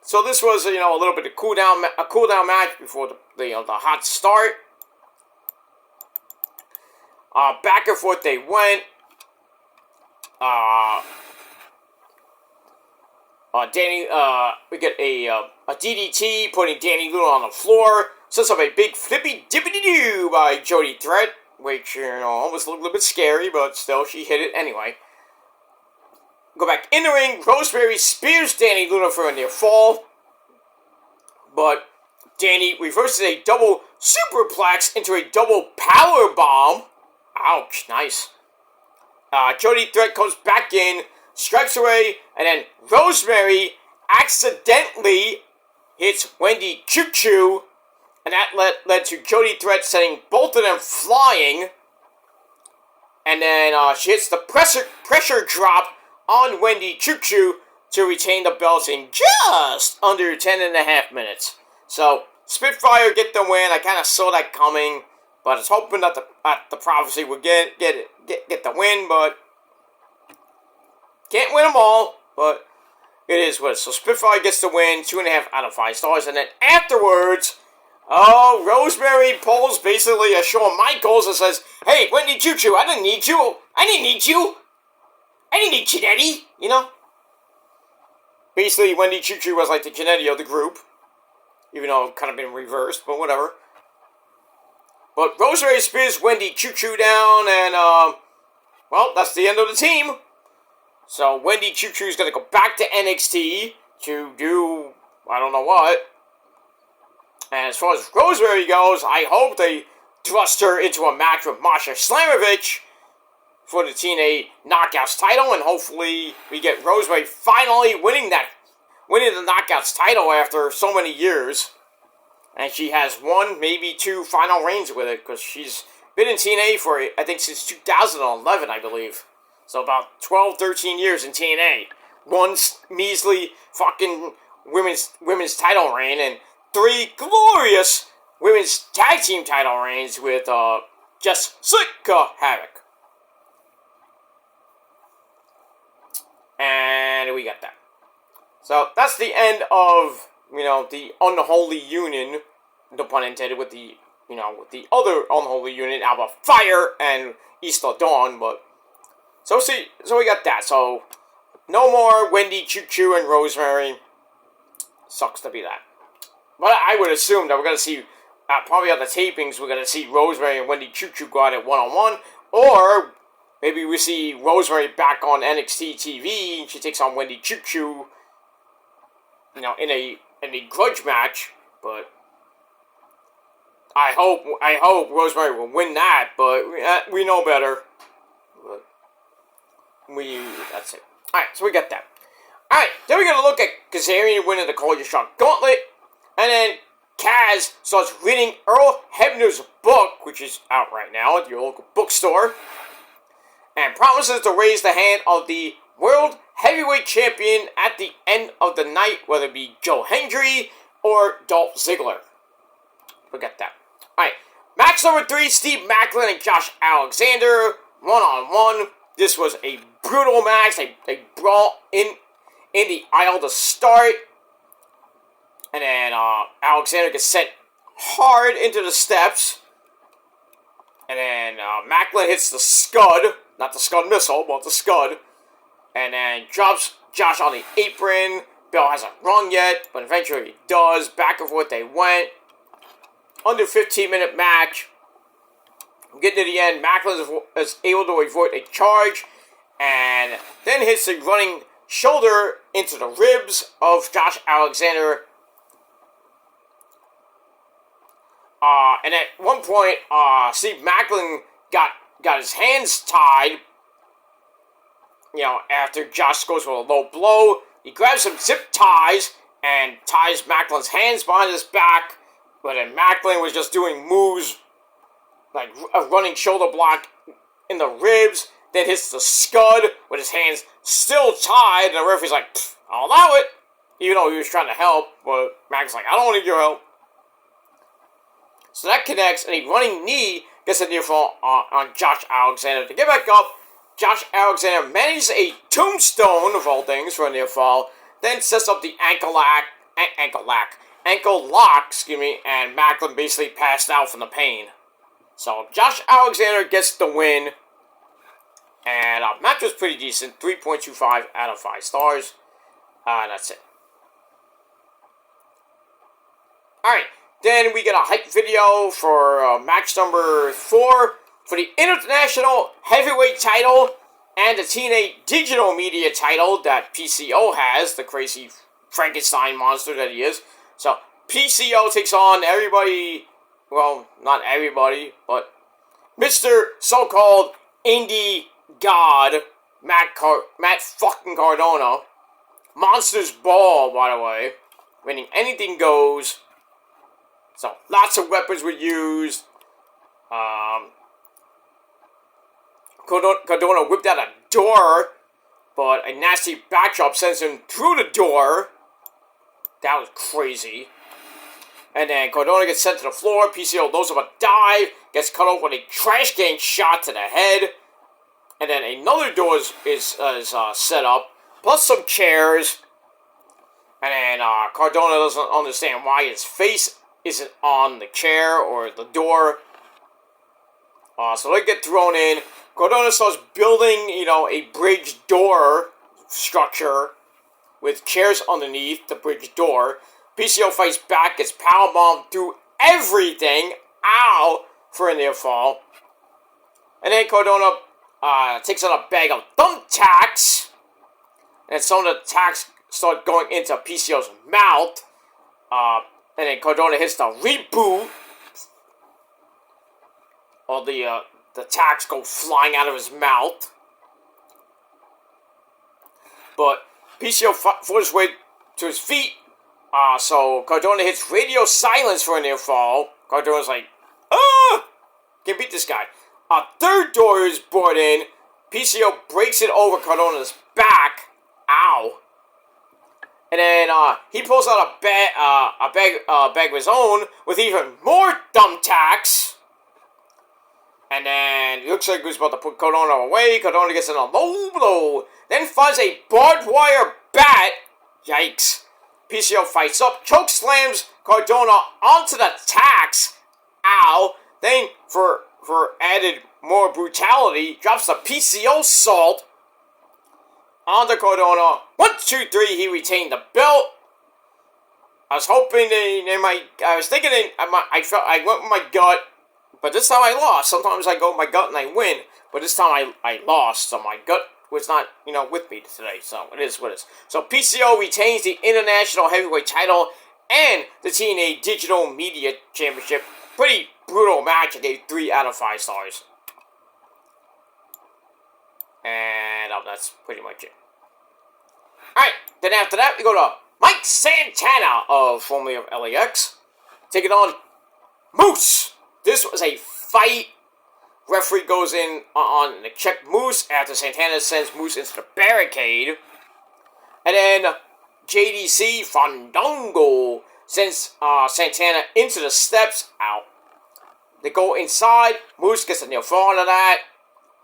S1: So this was, a little bit of a cool down match before the hot start. Back and forth they went. We get a DDT, putting Danny Luna on the floor. Sets up a big flippy dippity doo by Jody Threat, which, almost looked a little bit scary, but still, she hit it anyway. Go back in the ring. Rosemary spears Danny Luna for a near fall, but Danny reverses a double superplex into a double power bomb. Ouch, nice. Jody Threat comes back in, strikes away, and then Rosemary accidentally hits Wendy Choo Choo, and that led to Jody Threat sending both of them flying. And then she hits the pressure drop on Wendy Choo Choo to retain the belts in just under 10.5 minutes. So, Spitfire get the win. I kind of saw that coming. But I was hoping that the Prophecy would get the win, but can't win them all. But it is what. So Spitfire gets the win, 2.5 out of 5 stars, and then afterwards, Rosemary pulls basically a Shawn Michaels and says, "Hey, Wendy Choo Choo, I didn't need you. I didn't need you. I didn't need Janetti." You know. Basically, Wendy Choo Choo was like the Janetti of the group, even though it kind of been reversed, but whatever. But Rosemary spears Wendy Choo Choo down, and, well, that's the end of the team. So Wendy Choo Choo is going to go back to NXT to do, I don't know what. And as far as Rosemary goes, I hope they thrust her into a match with Masha Slamovich for the TNA Knockouts title, and hopefully we get Rosemary finally winning the Knockouts title after so many years. And she has 1, maybe 2 final reigns with it, because she's been in TNA for, I think, since 2011, I believe. So about 12, 13 years in TNA. 1 measly fucking women's title reign, and 3 glorious women's tag team title reigns with Jessica Havoc. And we got that. So that's the end of, the unholy union, no pun intended, with the other unholy union, Alba Fire and East of Dawn, but, so we got that. So, no more Wendy Choo Choo and Rosemary. Sucks to be that. But I would assume that we're going to see, probably on the tapings, we're going to see Rosemary and Wendy Choo Choo go at it one-on-one, or maybe we see Rosemary back on NXT TV, and she takes on Wendy Choo Choo, in a grudge match, but I hope Rosemary will win that, but we know better. But that's it. Alright, so we got that. Alright, then we're going to look at Kazarian winning the Call Your Shot Gauntlet, and then Kaz starts reading Earl Hebner's book, which is out right now at your local bookstore, and promises to raise the hand of the World Heavyweight Champion at the end of the night, whether it be Joe Hendry or Dolph Ziggler. Forget that. Alright, match number 3, Steve Maclin and Josh Alexander, one-on-one. This was a brutal match. They brawl in the aisle to start. And then Alexander gets sent hard into the steps. And then Maclin hits the Scud. Not the Scud missile, but the Scud. And then drops Josh on the apron. Bell hasn't rung yet, but eventually he does. Back and forth they went. Under 15-minute match. Getting to the end, Maclin is able to avoid a charge. And then hits a running shoulder into the ribs of Josh Alexander. And at one point, Steve Maclin got his hands tied. After Josh goes for a low blow, he grabs some zip ties and ties Macklin's hands behind his back. But then Maclin was just doing moves like a running shoulder block in the ribs, then hits the Scud with his hands still tied, and the referee's like, I'll allow it, even though he was trying to help, but Maclin's like, I don't need your help. So that connects, and a running knee gets a near fall on Josh Alexander. To get back up, Josh Alexander manages a tombstone, of all things, for a near fall, then sets up the ankle lock, and Maclin basically passed out from the pain. So Josh Alexander gets the win, and match was pretty decent, 3.25 out of 5 stars. That's it. Alright, then we get a hype video for match number 4 for the International Heavyweight title and the TNA Digital Media title that PCO has, the crazy Frankenstein monster that he is. So PCO takes on everybody, well, not everybody, but Mr. So-called Indie God, Matt fucking Cardona. Monsters Ball, by the way, meaning anything goes. So lots of weapons were used. Cardona whipped out a door, but a nasty backdrop sends him through the door. That was crazy. And then Cardona gets sent to the floor. PCO loads up a dive, gets cut off with a trash can shot to the head. And then another door is set up, plus some chairs. And then Cardona doesn't understand why his face isn't on the chair or the door. So they get thrown in. Cardona starts building, a bridge door structure with chairs underneath the bridge door. PCO fights back, gets powerbombed through everything. Ow! For a near fall. And then Cardona takes out a bag of thumbtacks. And some of the tacks start going into PCO's mouth. And then Cardona hits the reboot. All the tacks go flying out of his mouth. But PCO fought his way to his feet. So Cardona hits radio silence for a near fall. Cardona's like, can't beat this guy. A third door is brought in. PCO breaks it over Cardona's back. Ow. And then he pulls out a bag of his own with even more thumbtacks. And then it looks like he was about to put Cardona away. Cardona gets in a low blow. Then finds a barbed wire bat. Yikes. PCO fights up, choke slams Cardona onto the tacks. Ow. Then, for added more brutality, drops the PCO salt onto Cardona. 1, 2, 3, he retained the belt. I was hoping I went with my gut, but this time I lost. Sometimes I go with my gut and I win, but this time I lost, so my gut was not, with me today, so it is what it is. So PCO retains the International Heavyweight title and the TNA Digital Media Championship. Pretty brutal match. I gave 3 out of 5 stars. And that's pretty much it. Alright, then after that, we go to Mike Santana, formerly of LAX, taking on Moose. This was a fight. Referee goes in on to check Moose after Santana sends Moose into the barricade. And then JDC Fandango sends Santana into the steps. Ow. They go inside. Moose gets a near fall into that.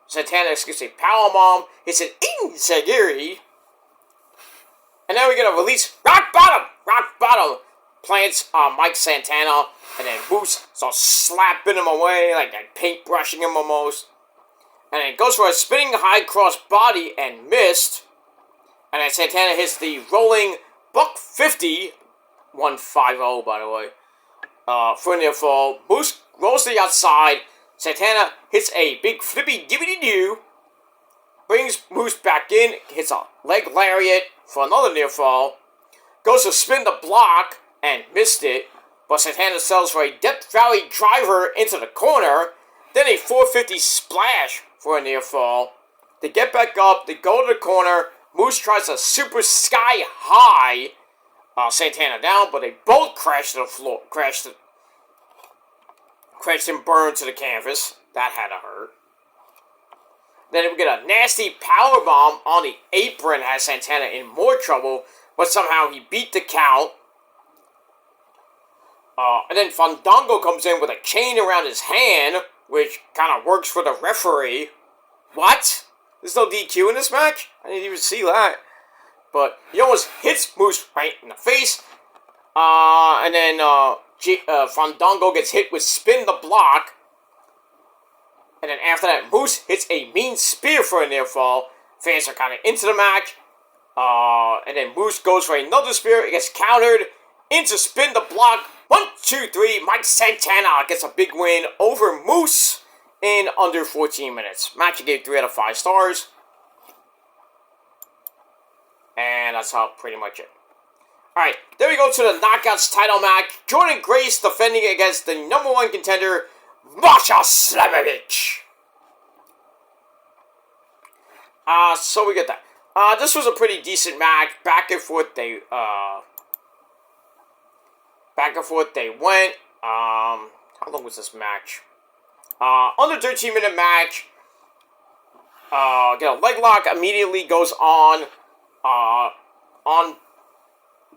S1: Santana gets a powerbomb. Hits an Inzagiri. And then we get a release. Rock bottom. Plants Mike Santana. And then Moose starts slapping him away, like paintbrushing him almost. And then goes for a spinning high cross body and missed. And then Santana hits the rolling buck 50. 150, by the way. For a near fall. Moose rolls to the outside. Santana hits a big flippy dibbity doo. Brings Moose back in. Hits a leg lariat for another near fall. Goes to spin the block and missed it. But Santana sells for a Death Valley driver into the corner. Then a 450 splash for a near fall. They get back up. They go to the corner. Moose tries a super sky high. Santana down, but they both crash to the floor. Crashed and burned to the canvas. That had to hurt. Then we get a nasty powerbomb on the apron. Has Santana in more trouble. But somehow he beat the count. And then Fandango comes in with a chain around his hand, which kind of works for the referee. What? There's no DQ in this match? I didn't even see that. But he almost hits Moose right in the face. And then Fandango gets hit with spin the block. And then after that, Moose hits a mean spear for a near fall. Fans are kind of into the match. And then Moose goes for another spear. It gets countered into spin the block. 1, 2, 3. Mike Santana gets a big win over Moose in under 14 minutes. Match I gave 3 out of 5 stars. And that's how pretty much it. Alright, then we go to the Knockouts title match. Jordan Grace defending against the number 1 contender, Masha Slamovich. So we get that. This was a pretty decent match. Back and forth they went. How long was this match? Under 13-minute match. Get a leg lock immediately goes on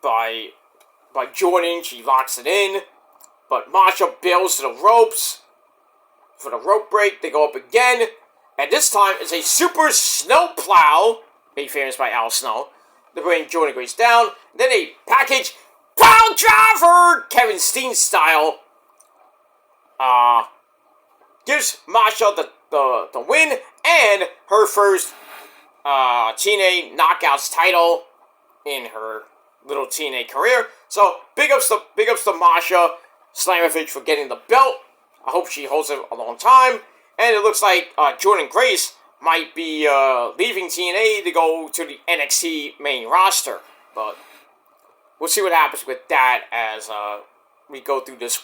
S1: by Jordan. She locks it in. but Masha bails to the ropes. For the rope break, they go up again. And this time, it's a super snowplow, made famous by Al Snow. They bring Jordan Grace down. Then a package pound driver, Kevin Steen style. Gives Masha the win and her first TNA Knockouts title in her little TNA career. So big ups to Masha Slamovich for getting the belt. I hope she holds it a long time. And it looks like Jordan Grace might be leaving TNA to go to the NXT main roster. But we'll see what happens with that as we go through this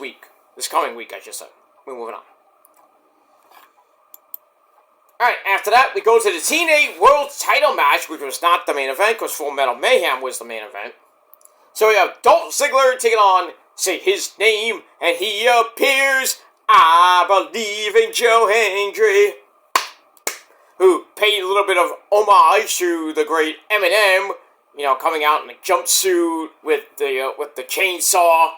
S1: coming week, I should say. We're moving on. Alright, after that, we go to the TNA World Title match, which was not the main event, because Full Metal Mayhem was the main event. So we have Dolph Ziggler taking on, say his name, and he appears, I believe in Joe Hendry, who paid a little bit of homage to the great Eminem, coming out in a jumpsuit with the chainsaw,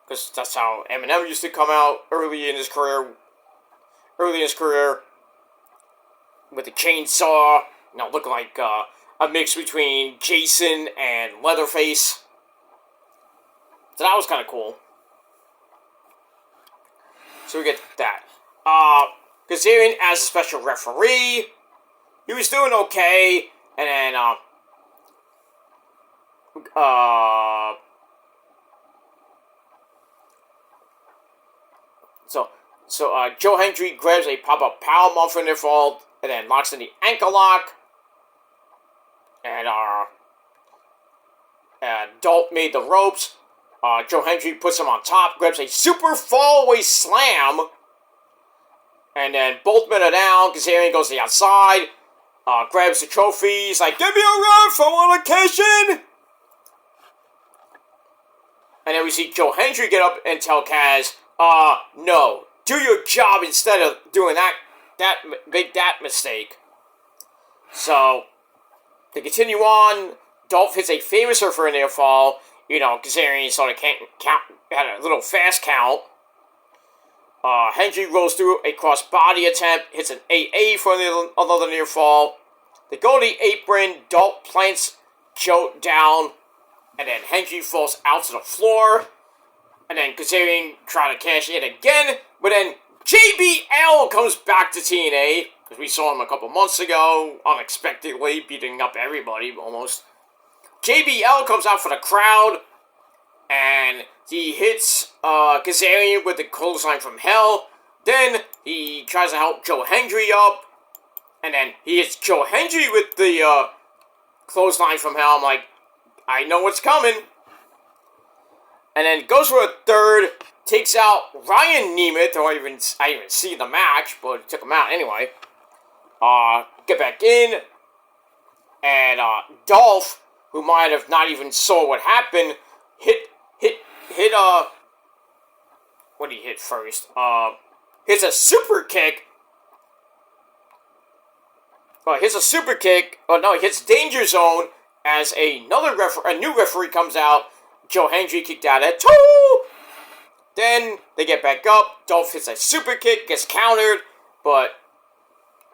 S1: because that's how Eminem used to come out early in his career, with the chainsaw, looking like a mix between Jason and Leatherface. So that was kind of cool. So we get that. Kazarian as a special referee, he was doing okay, and then So Joe Hendry grabs a pop-up powerbomb from their fall, and then locks in the ankle lock. And Dolph made the ropes. Joe Hendry puts him on top, grabs a super fallaway slam. And then both men are down. Kazarian goes to the outside, grabs the trophy. He's like, "Give me a ref, I want a cash in." And then we see Joe Hendry get up and tell Kaz, no, do your job instead of doing that mistake. So, they continue on. Dolph hits a famous for a near fall. Kazarian sort of had a little fast count. Hendry rolls through a cross-body attempt, hits an AA for another near fall. They go to the apron. Dolph plants Joe down, and then Hendry falls out to the floor. And then Kazarian try to cash in again, but then JBL comes back to TNA, because we saw him a couple months ago, unexpectedly, beating up everybody, almost. JBL comes out for the crowd, and he hits Kazarian with the clothesline from hell. Then he tries to help Joe Hendry up, and then he hits Joe Hendry with the clothesline from hell. I'm like, I know what's coming. And then goes for a third, takes out Ryan Nemeth, I didn't even see the match, but took him out anyway. Get back in, and Dolph, who might have not even saw what happened, hit, what did he hit first? Hits a super kick. Hits a super kick, he hits Danger Zone, as a new referee comes out. Joe Hendry kicked out at 2. Then they get back up. Dolph hits a super kick, gets countered, but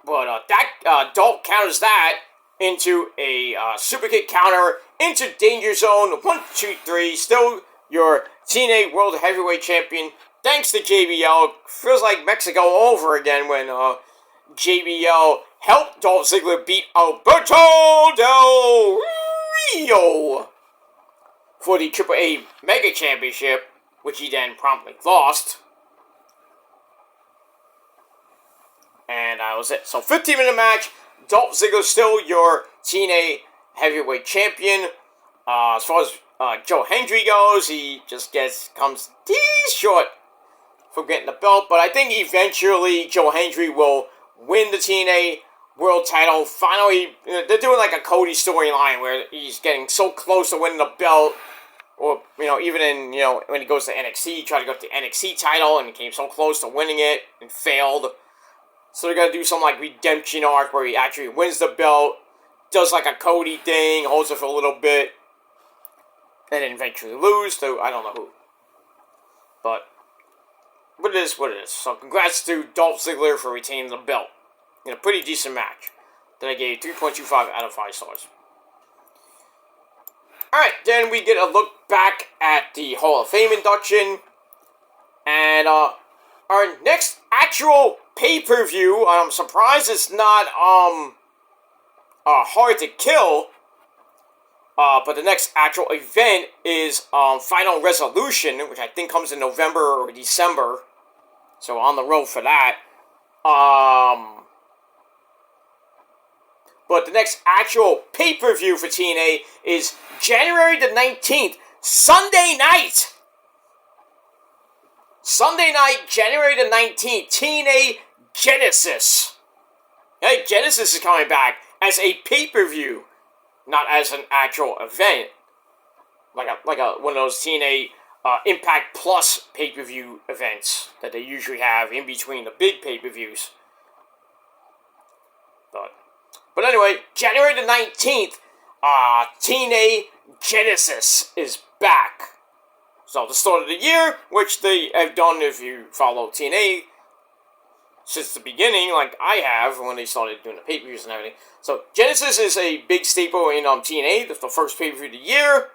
S1: Dolph counters that into a super kick counter into Danger Zone. 1, 2, 3. Still your TNA World Heavyweight Champion. Thanks to JBL. Feels like Mexico over again when JBL helped Dolph Ziggler beat Alberto Del Rio for the AAA Mega Championship, which he then promptly lost. And that was it. So 15-minute match. Dolph Ziggler still your TNA Heavyweight Champion. As far as Joe Hendry goes, he just comes short from getting the belt. But I think eventually Joe Hendry will win the TNA World title. Finally, they're doing like a Cody storyline where he's getting so close to winning the belt. Or, even in, when he goes to NXT, he tried to go to the NXT title and he came so close to winning it and failed. So they're going to do some, redemption arc where he actually wins the belt, does, a Cody thing, holds it for a little bit, and then eventually lose to, I don't know who. But but it is what it is. So congrats to Dolph Ziggler for retaining the belt in a pretty decent match that I gave 3.25 out of 5 stars. Alright, then we get a look back at the Hall of Fame induction. And our next actual pay-per-view, I'm surprised it's not hard to kill. But the next actual event is Final Resolution, which I think comes in November or December. So on the road for that. But the next actual pay-per-view for TNA is January the 19th, Sunday night. Sunday night, January the 19th, TNA Genesis. Hey, Genesis is coming back as a pay-per-view, not as an actual event. Like a one of those TNA Impact Plus pay-per-view events that they usually have in between the big pay-per-views. But anyway, January the 19th, TNA Genesis is back. So the start of the year, which they have done if you follow TNA since the beginning, like I have when they started doing the pay-per-views and everything. So Genesis is a big staple in TNA. That's the first pay-per-view of the year.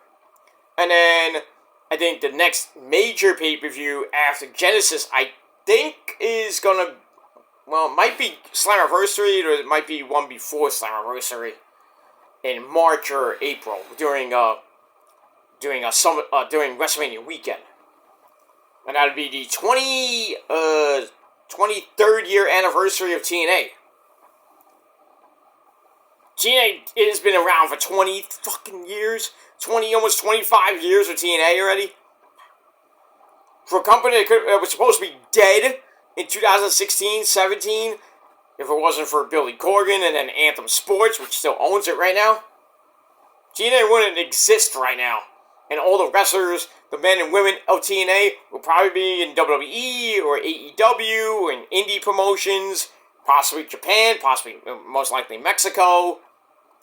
S1: And then I think the next major pay-per-view after Genesis, I think is gonna, well, it might be Slammiversary, or it might be one before Slammiversary in March or April during WrestleMania weekend, and that would be the 23rd year anniversary of TNA. TNA has been around for 20 fucking years, almost 25 years of TNA already. For a company that was supposed to be dead in 2016-17, if it wasn't for Billy Corgan and then Anthem Sports, which still owns it right now, TNA wouldn't exist right now. And all the wrestlers, the men and women of TNA, will probably be in WWE or AEW or in indie promotions, possibly Japan, possibly, most likely Mexico,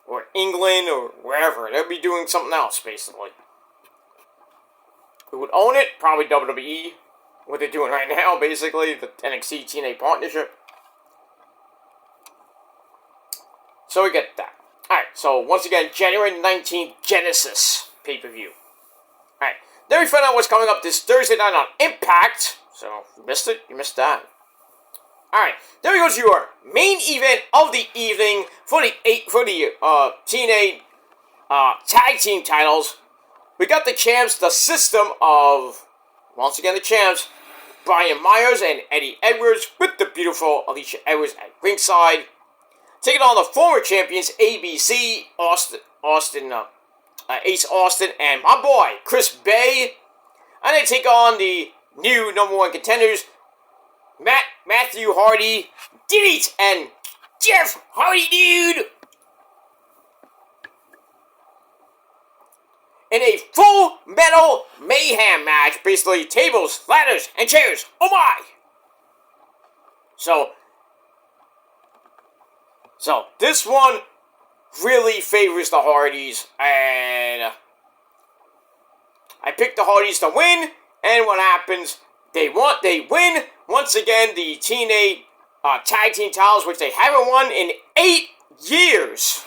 S1: or England, or wherever. They'll be doing something else, basically. Who would own it? Probably WWE. What they're doing right now, basically, the NXT TNA partnership. So we get that. Alright, so once again, January 19th, Genesis pay-per-view. Alright, then we find out what's coming up this Thursday night on Impact. So, if you missed it, you missed that. Alright, then we go to your main event of the evening for the TNA tag team titles. We got the champs, the system of, once again, the champs, Brian Myers and Eddie Edwards, with the beautiful Alicia Edwards at ringside, taking on the former champions, ABC, Ace Austin, and my boy, Chris Bay. And they take on the new number one contenders, Matthew Hardy, Delete, and Jeff Hardy, dude! In a full metal mayhem match, basically tables, ladders, and chairs. Oh my! So this one really favors the Hardys, and I picked the Hardys to win, and what happens? They win, once again, the TNA tag team titles, which they haven't won in 8 years.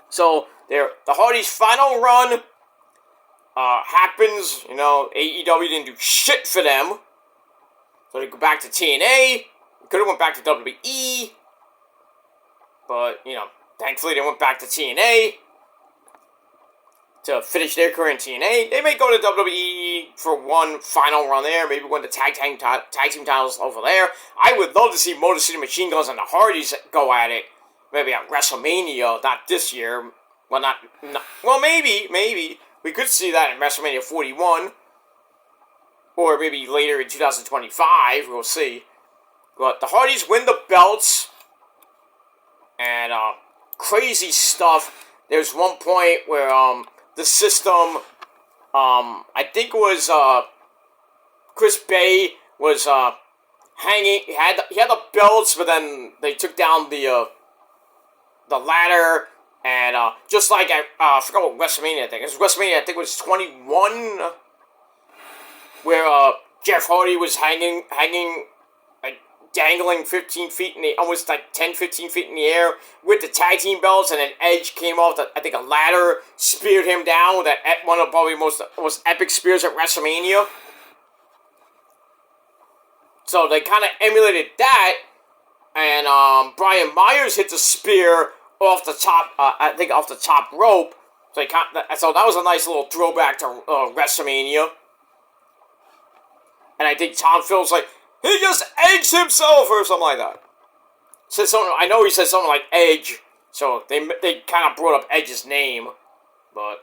S1: So, the Hardys' final run happens, AEW didn't do shit for them. So they go back to TNA, could have went back to WWE, but, thankfully they went back to TNA to finish their career in TNA. They may go to WWE for one final run there, maybe win the tag team titles over there. I would love to see Motor City Machine Guns and the Hardys go at it, maybe at WrestleMania, not this year. Well, maybe. We could see that in WrestleMania 41. Or maybe later in 2025, we'll see. But the Hardys win the belts. And, crazy stuff. There's one point where, the system, I think it was, Chris Bay was, hanging, he had the belts, but then they took down the ladder. And, just like, I forgot what WrestleMania I think. It was WrestleMania, I think it was 21, where, Jeff Hardy was hanging, like, dangling 15 feet in the, almost like 10, 15 feet in the air with the tag team belts, and then Edge came off, I think a ladder, speared him down with that, one of probably most epic spears at WrestleMania. So they kind of emulated that, and Brian Myers hit the spear off the top, I think off the top rope. So that was a nice little throwback to WrestleMania. And I think Tom Phillips like, he just eggs himself or something like that. Said something. I know he said something like Edge, so they kind of brought up Edge's name, but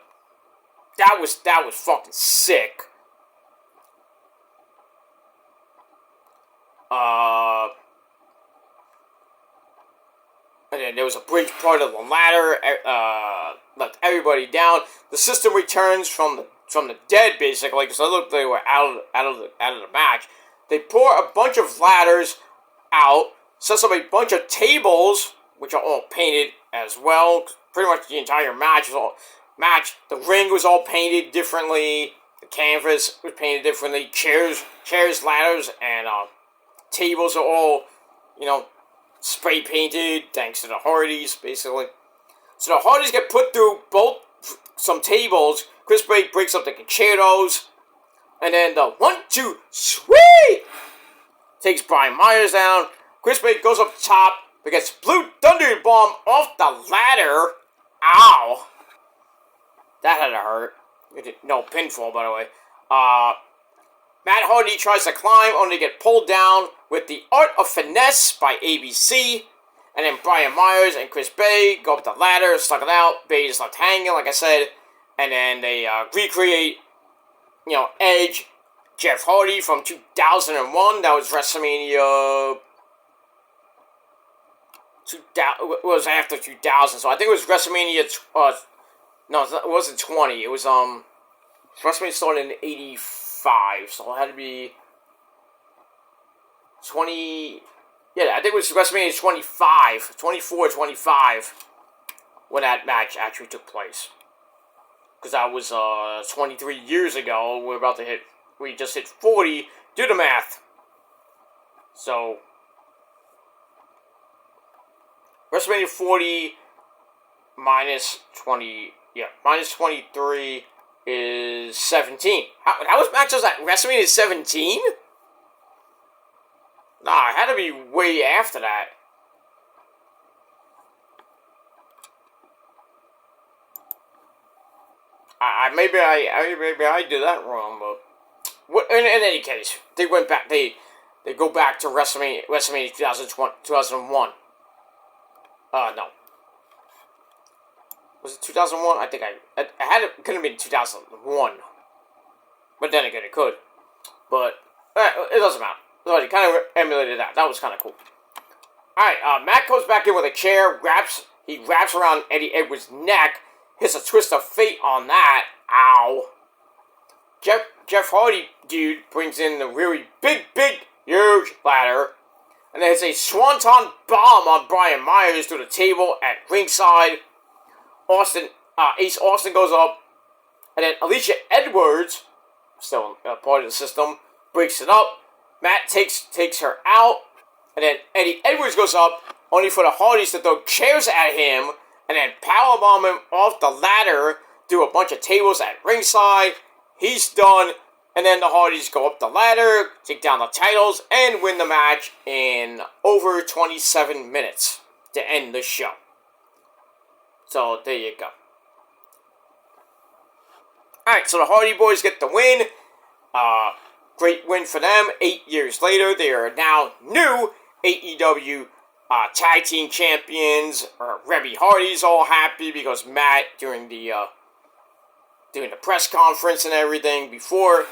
S1: that was fucking sick. And then there was a bridge part of the ladder, left everybody down. The System returns from the dead, basically, because they looked like they were out of the match. They pour a bunch of ladders out, sets up a bunch of tables, which are all painted as well. Pretty much the entire match was all match. The ring was all painted differently. The canvas was painted differently. Chairs, ladders, and tables are all, spray painted thanks to the Hardys, basically. So the Hardys get put through some tables. Chris Bay breaks up the concertos. And then the 1-2 sweet takes Brian Myers down. Chris Bay goes up top, but gets Blue Thunder Bomb off the ladder. Ow. That had to hurt. No pinfall, by the way. Matt Hardy tries to climb, only to get pulled down with the Art of Finesse by ABC. And then Brian Myers and Chris Bay go up the ladder, stuck it out. Bay is left hanging, like I said. And then they recreate, Edge, Jeff Hardy from 2001. That was WrestleMania. It was after 2000, so I think it was WrestleMania. No, it wasn't 20. It was WrestleMania started in 85, so it had to be 20. Yeah, I think it was WrestleMania 25, 24, 25, when that match actually took place. Because that was 23 years ago. We just hit 40. Do the math. So, WrestleMania 40 minus 20, minus 23 is 17. How was matches at WrestleMania 17? Nah, it had to be way after that. Maybe I did that wrong, but in any case, they went back. They go back to WrestleMania 2001. No. Was it 2001? I think I had it. Could have been 2001, but then again, it could. But it doesn't matter. So he kind of emulated that. That was kind of cool. All right, Matt goes back in with a chair. He wraps around Eddie Edwards' neck. Hits a twist of fate on that. Ow. Jeff Hardy, dude, brings in the really big, huge ladder. And then hits a swanton bomb on Brian Myers through the table at ringside. Ace Austin goes up. And then Alicia Edwards, still part of the System, breaks it up. Matt takes her out. And then Eddie Edwards goes up, only for the Hardys to throw chairs at him. And then powerbomb him off the ladder through a bunch of tables at ringside. He's done. And then the Hardys go up the ladder, take down the titles, and win the match in over 27 minutes to end the show. So, there you go. Alright, so the Hardy Boys get the win. Great win for them. 8 years later, they are now new AEW tag team champions. Reby Hardy's all happy because Matt, during the press conference and everything, before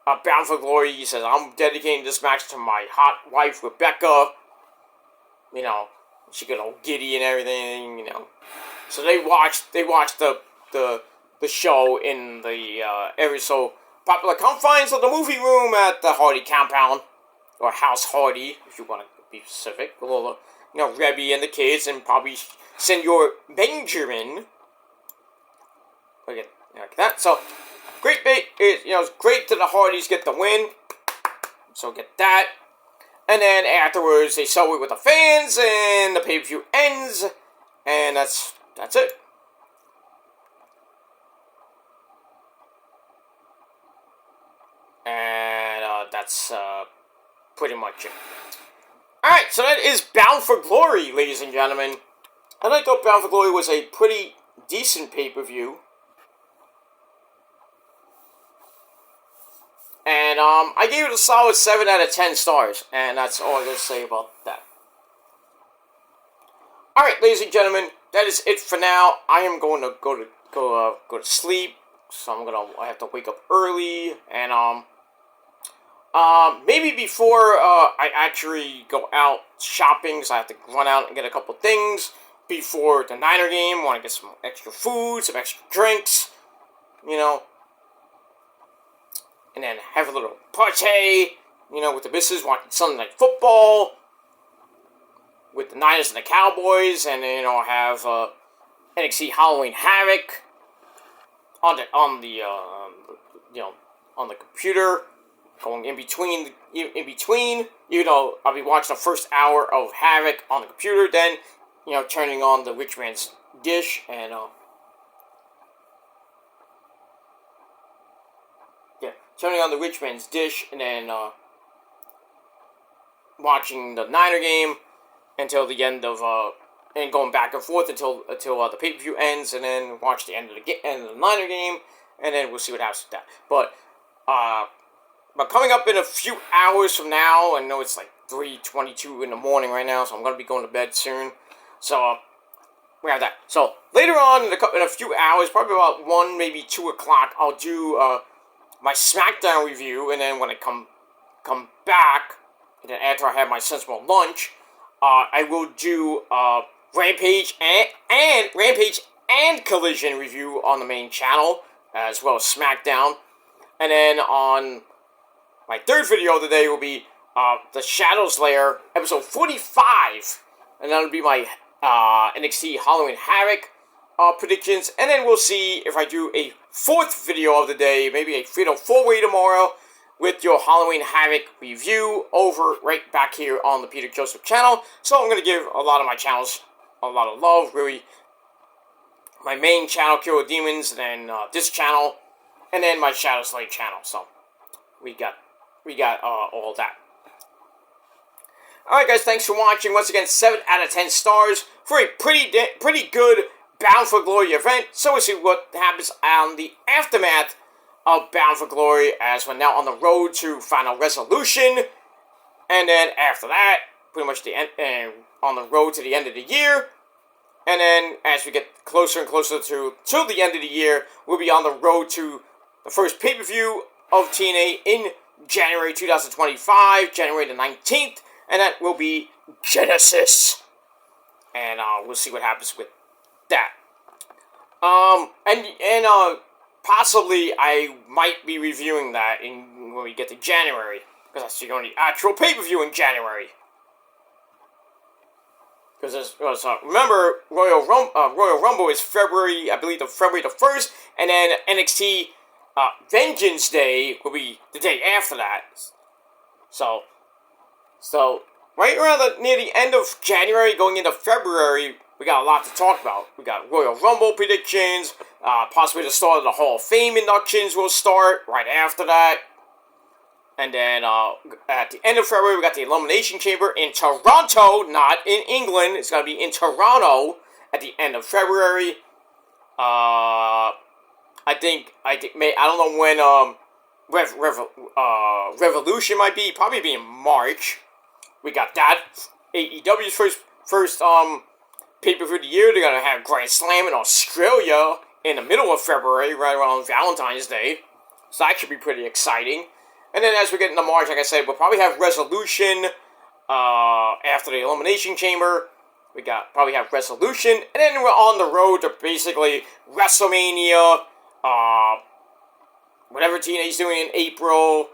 S1: Bound for Glory, he says, I'm dedicating this match to my hot wife, Rebecca. She got all giddy and everything, So they watched the show in the ever so popular confines of the movie room at the Hardy compound, or House Hardy, if you want to be specific. Reby and the kids, and probably Senor Benjamin. Like that. So great bait. It's great that the Hardys get the win. So get that. And then afterwards, they celebrate with the fans, and the pay-per-view ends. And that's it. And that's pretty much it. Alright, so that is Bound for Glory, ladies and gentlemen. And I thought Bound for Glory was a pretty decent pay-per-view. And I gave it a solid 7 out of 10 stars. And that's all I'm going to say about that. Alright, ladies and gentlemen, that is it for now. I am going to go to sleep. So I have to wake up early. And maybe before I actually go out shopping, because I have to run out and get a couple things before the Niner game. I want to get some extra food, some extra drinks, and then have a little party, with the missus, watching Sunday Night Football with the Niners and the Cowboys, and then have NXT Halloween Havoc on the computer. Going in between, I'll be watching the first hour of Havoc on the computer, then, turning on the Rich Man's Dish, and, turning on the Rich Man's Dish, and then, watching the Niner game until the end of, and going back and forth until the pay-per-view ends, and then watch the end of the Niner game, and then we'll see what happens with that. But coming up in a few hours from now, I know it's like 3:22 in the morning right now, so I'm going to be going to bed soon. So, we have that. So, later on in a few hours, probably about 1, maybe 2 o'clock, I'll do my SmackDown review, and then when I come back, and then after I have my sensible lunch, I will do Rampage and Collision review on the main channel, as well as SmackDown. And then on my third video of the day will be the Shadows Lair, episode 45. And that'll be my NXT Halloween Havoc predictions. And then we'll see if I do a fourth video of the day, maybe a Fatal 4-Way tomorrow, with your Halloween Havoc review over right back here on the Peter Joseph channel. So I'm going to give a lot of my channels a lot of love, really. My main channel, Killer Demons, and then this channel, and then my Shadows Lair channel. So we got all that. Alright guys, thanks for watching. Once again, 7 out of 10 stars for a pretty good Bound for Glory event. So we'll see what happens on the aftermath of Bound for Glory, as we're now on the road to Final Resolution. And then after that, pretty much the end, on the road to the end of the year. And then as we get closer and closer to the end of the year, we'll be on the road to the first pay-per-view of TNA in January 2025, January the 19th, and that will be Genesis. And we'll see what happens with that. And possibly I might be reviewing that when we get to January, because that's the only actual pay-per-view in January. Because remember, Royal Rumble is February, I believe, February the 1st, and then NXT Vengeance Day will be the day after that. So right around near the end of January, going into February, we got a lot to talk about. We got Royal Rumble predictions, possibly the start of the Hall of Fame inductions will start right after that. And then at the end of February, we got the Elimination Chamber in Toronto, not in England. It's going to be in Toronto at the end of February. I don't know when Revolution might be. Probably be in March. We got that. AEW's first pay-per-view of the year. They're going to have Grand Slam in Australia in the middle of February, right around Valentine's Day. So that should be pretty exciting. And then as we get into March, like I said, we'll probably have Resolution after the Elimination Chamber. We probably have Resolution. And then we're on the road to basically WrestleMania, whatever TNA's doing in April,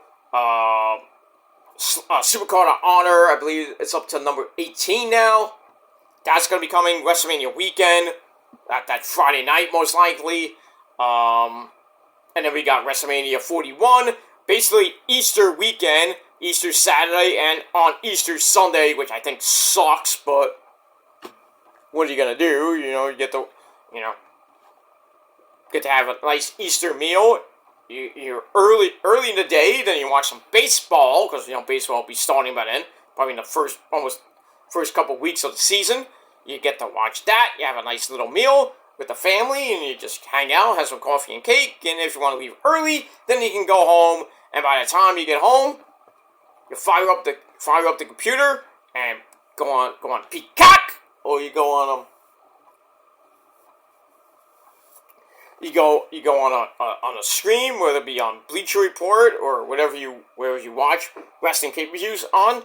S1: Supercard of Honor, I believe it's up to number 18 now. That's going to be coming WrestleMania weekend. That Friday night, most likely. And then we got WrestleMania 41, basically Easter weekend, Easter Saturday, and on Easter Sunday, which I think sucks, but what are you going to do? You get to, get to have a nice Easter meal. You're early in the day, then you watch some baseball, because, baseball will be starting by then, probably in the first couple weeks of the season. You get to watch that, you have a nice little meal with the family, and you just hang out, have some coffee and cake, and if you want to leave early, then you can go home, and by the time you get home, you fire up the computer, and go on Peacock, or you go on You go on a stream, whether it be on Bleacher Report or wherever you watch wrestling pay-per-views on,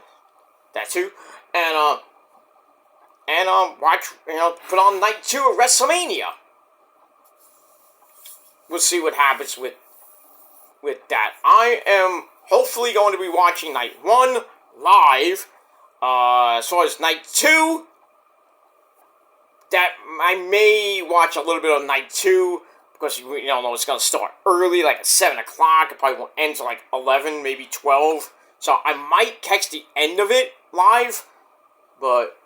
S1: that too, and watch, put on night 2 of WrestleMania. We'll see what happens with that. I am hopefully going to be watching night 1 live. As far as night 2, that I may watch a little bit of night 2, because you don't know it's going to start early, like at 7 o'clock. It probably won't end till like 11, maybe 12. So I might catch the end of it live, but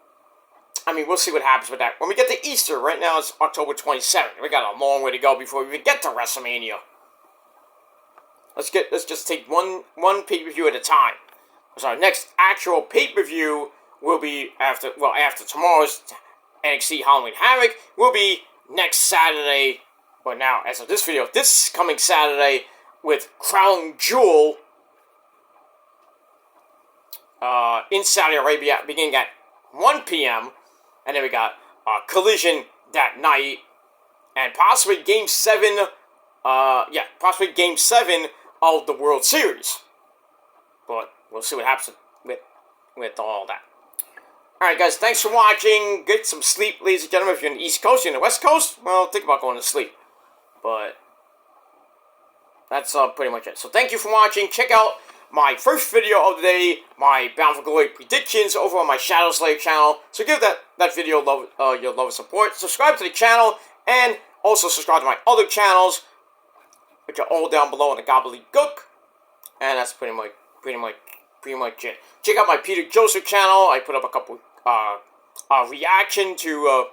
S1: we'll see what happens with that. When we get to Easter, right now it's October 27th. We got a long way to go before we even get to WrestleMania. Let's just take one pay-per-view at a time. So our next actual pay-per-view will be after tomorrow's NXT Halloween Havoc, will be next Saturday. But now, as of this video, this coming Saturday with Crown Jewel in Saudi Arabia, beginning at 1 p.m. And then we got Collision that night, and possibly Game 7. Possibly Game 7 of the World Series. But we'll see what happens with all that. Alright, guys, thanks for watching. Get some sleep, ladies and gentlemen. If you're in the East Coast, you're in the West Coast, well, think about going to sleep. But that's pretty much it. So thank you for watching. Check out my first video of the day, my Bound for Glory predictions, over on my Shadow Slayer channel. So give that video your love and support. Subscribe to the channel, and also subscribe to my other channels, which are all down below in the gobbledygook. And that's pretty much it. Check out my Peter Joseph channel. I put up a couple reaction to.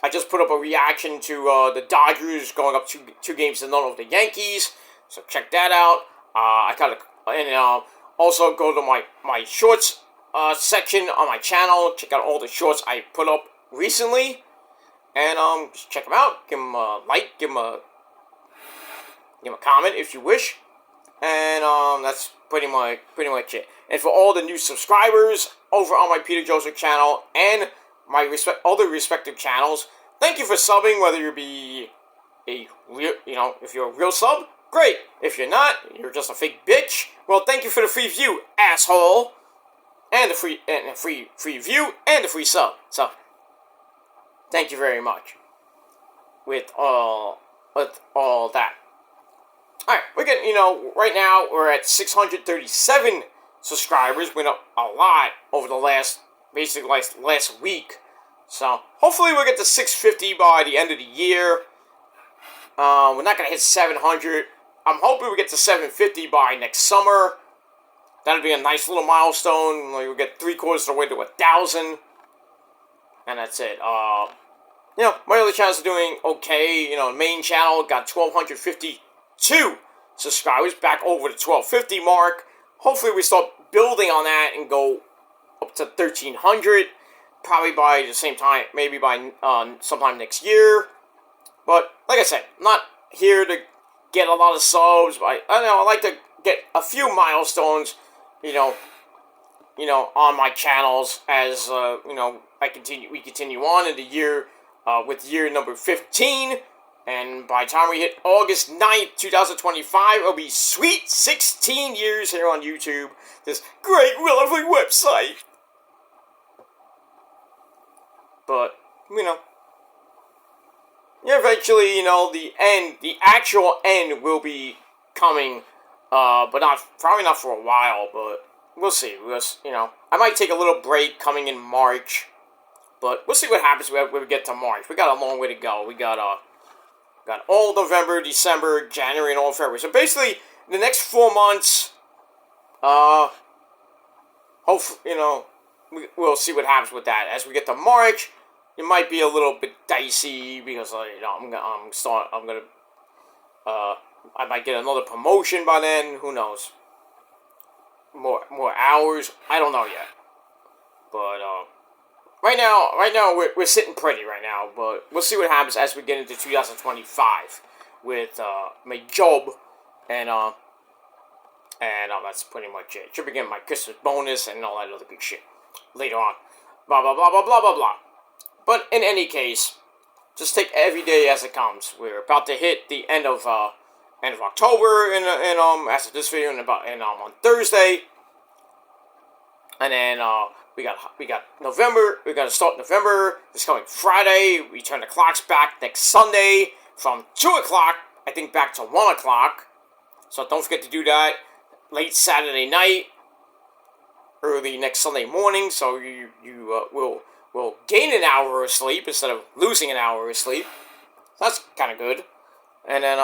S1: I just put up a reaction to the Dodgers going up two games to none over the Yankees. So check that out. Also go to my shorts section on my channel. Check out all the shorts I put up recently, and just check them out. Give them a like. Give them a comment if you wish. And that's pretty much it. And for all the new subscribers over on my Peter Joseph channel and my other respective channels, thank you for subbing. Whether you be a real, if you're a real sub, great. If you're not, you're just a fake bitch. Well, thank you for the free view, asshole, and the free view and the free sub. So, thank you very much. With all that. Alright, we're getting, right now we're at 637 subscribers. Went up a lot over the last week. So, hopefully we'll get to 650 by the end of the year. We're not going to hit 700. I'm hoping we get to 750 by next summer. That'll be a nice little milestone. We'll get 3/4 of the way to 1,000. And that's it. My other channels are doing okay. The main channel got 1,252 subscribers, back over the 1,250 mark. Hopefully we start building on that and go up to 1,300, probably by the same time, maybe by sometime next year. But like I said, I'm not here to get a lot of subs. I like to get a few milestones, on my channels as we continue on in the year with year number 15. And by the time we hit August 9th, 2025, it'll be sweet 16 years here on YouTube. This great, lovely website. But, eventually, the actual end will be coming, but probably not for a while, but we'll see. I might take a little break coming in March, but we'll see what happens when we get to March. We got a long way to go. We got got all November, December, January, and all February. So basically, the next 4 months, hopefully, we'll see what happens with that. As we get to March, it might be a little bit dicey because I might get another promotion by then. Who knows? More hours. I don't know yet. But right now we're sitting pretty right now. But we'll see what happens as we get into 2025 with my job and that's pretty much it. Should be getting my Christmas bonus and all that other good shit later on. Blah blah blah blah blah blah blah. But in any case, just take every day as it comes. We're about to hit the end of October, as of this video, on Thursday, and then we got November. We got to start November. This coming Friday, we turn the clocks back next Sunday from 2:00, I think, back to 1:00. So don't forget to do that. Late Saturday night, early next Sunday morning. So you will gain an hour of sleep instead of losing an hour of sleep. So that's kind of good. And then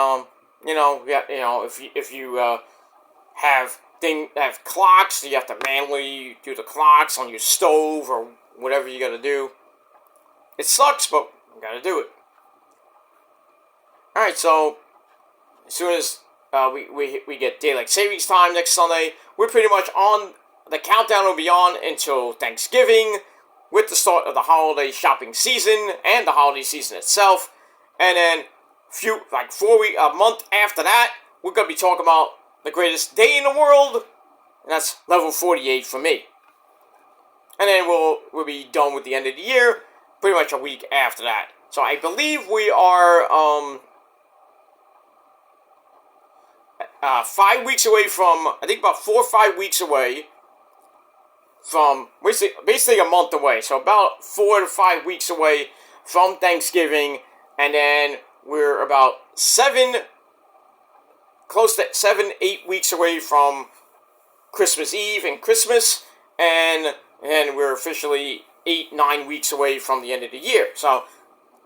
S1: if you have clocks, you have to manually do the clocks on your stove or whatever you got to do. It sucks, but you got to do it. All right, so as soon as we get daylight savings time next Sunday, we're pretty much on the countdown will be on until Thanksgiving, with the start of the holiday shopping season and the holiday season itself. And then a month after that, we're going to be talking about the greatest day in the world, and that's level 48 for me. And then we'll be done with the end of the year, pretty much a week after that. So I believe we are 5 weeks away from, I think about 4 or 5 weeks away from, basically a month away. So about 4 to 5 weeks away from Thanksgiving, and then we're about 8 weeks away from Christmas Eve and Christmas, and we're officially 8-9 weeks away from the end of the year. So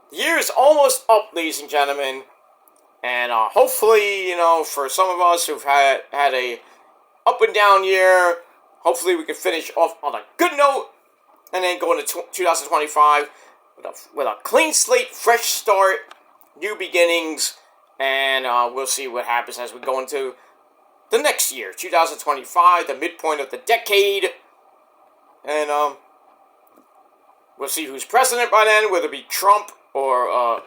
S1: the year is almost up, ladies and gentlemen, and hopefully, for some of us who've had a up and down year, hopefully we can finish off on a good note, and then go into 2025 with a clean slate, fresh start, new beginnings, and we'll see what happens as we go into the next year, 2025, the midpoint of the decade, and we'll see who's president by then, whether it be Trump or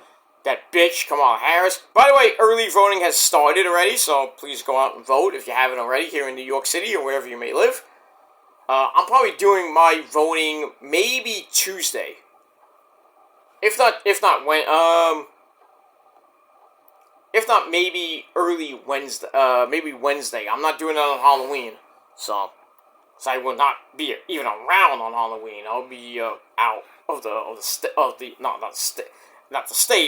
S1: that bitch Kamala Harris. By the way, early voting has started already, so please go out and vote if you haven't already here in New York City or wherever you may live. I'm probably doing my voting maybe Tuesday. If not maybe early Wednesday. Maybe Wednesday. I'm not doing it on Halloween, so I will not be even around on Halloween. I'll be out of the state,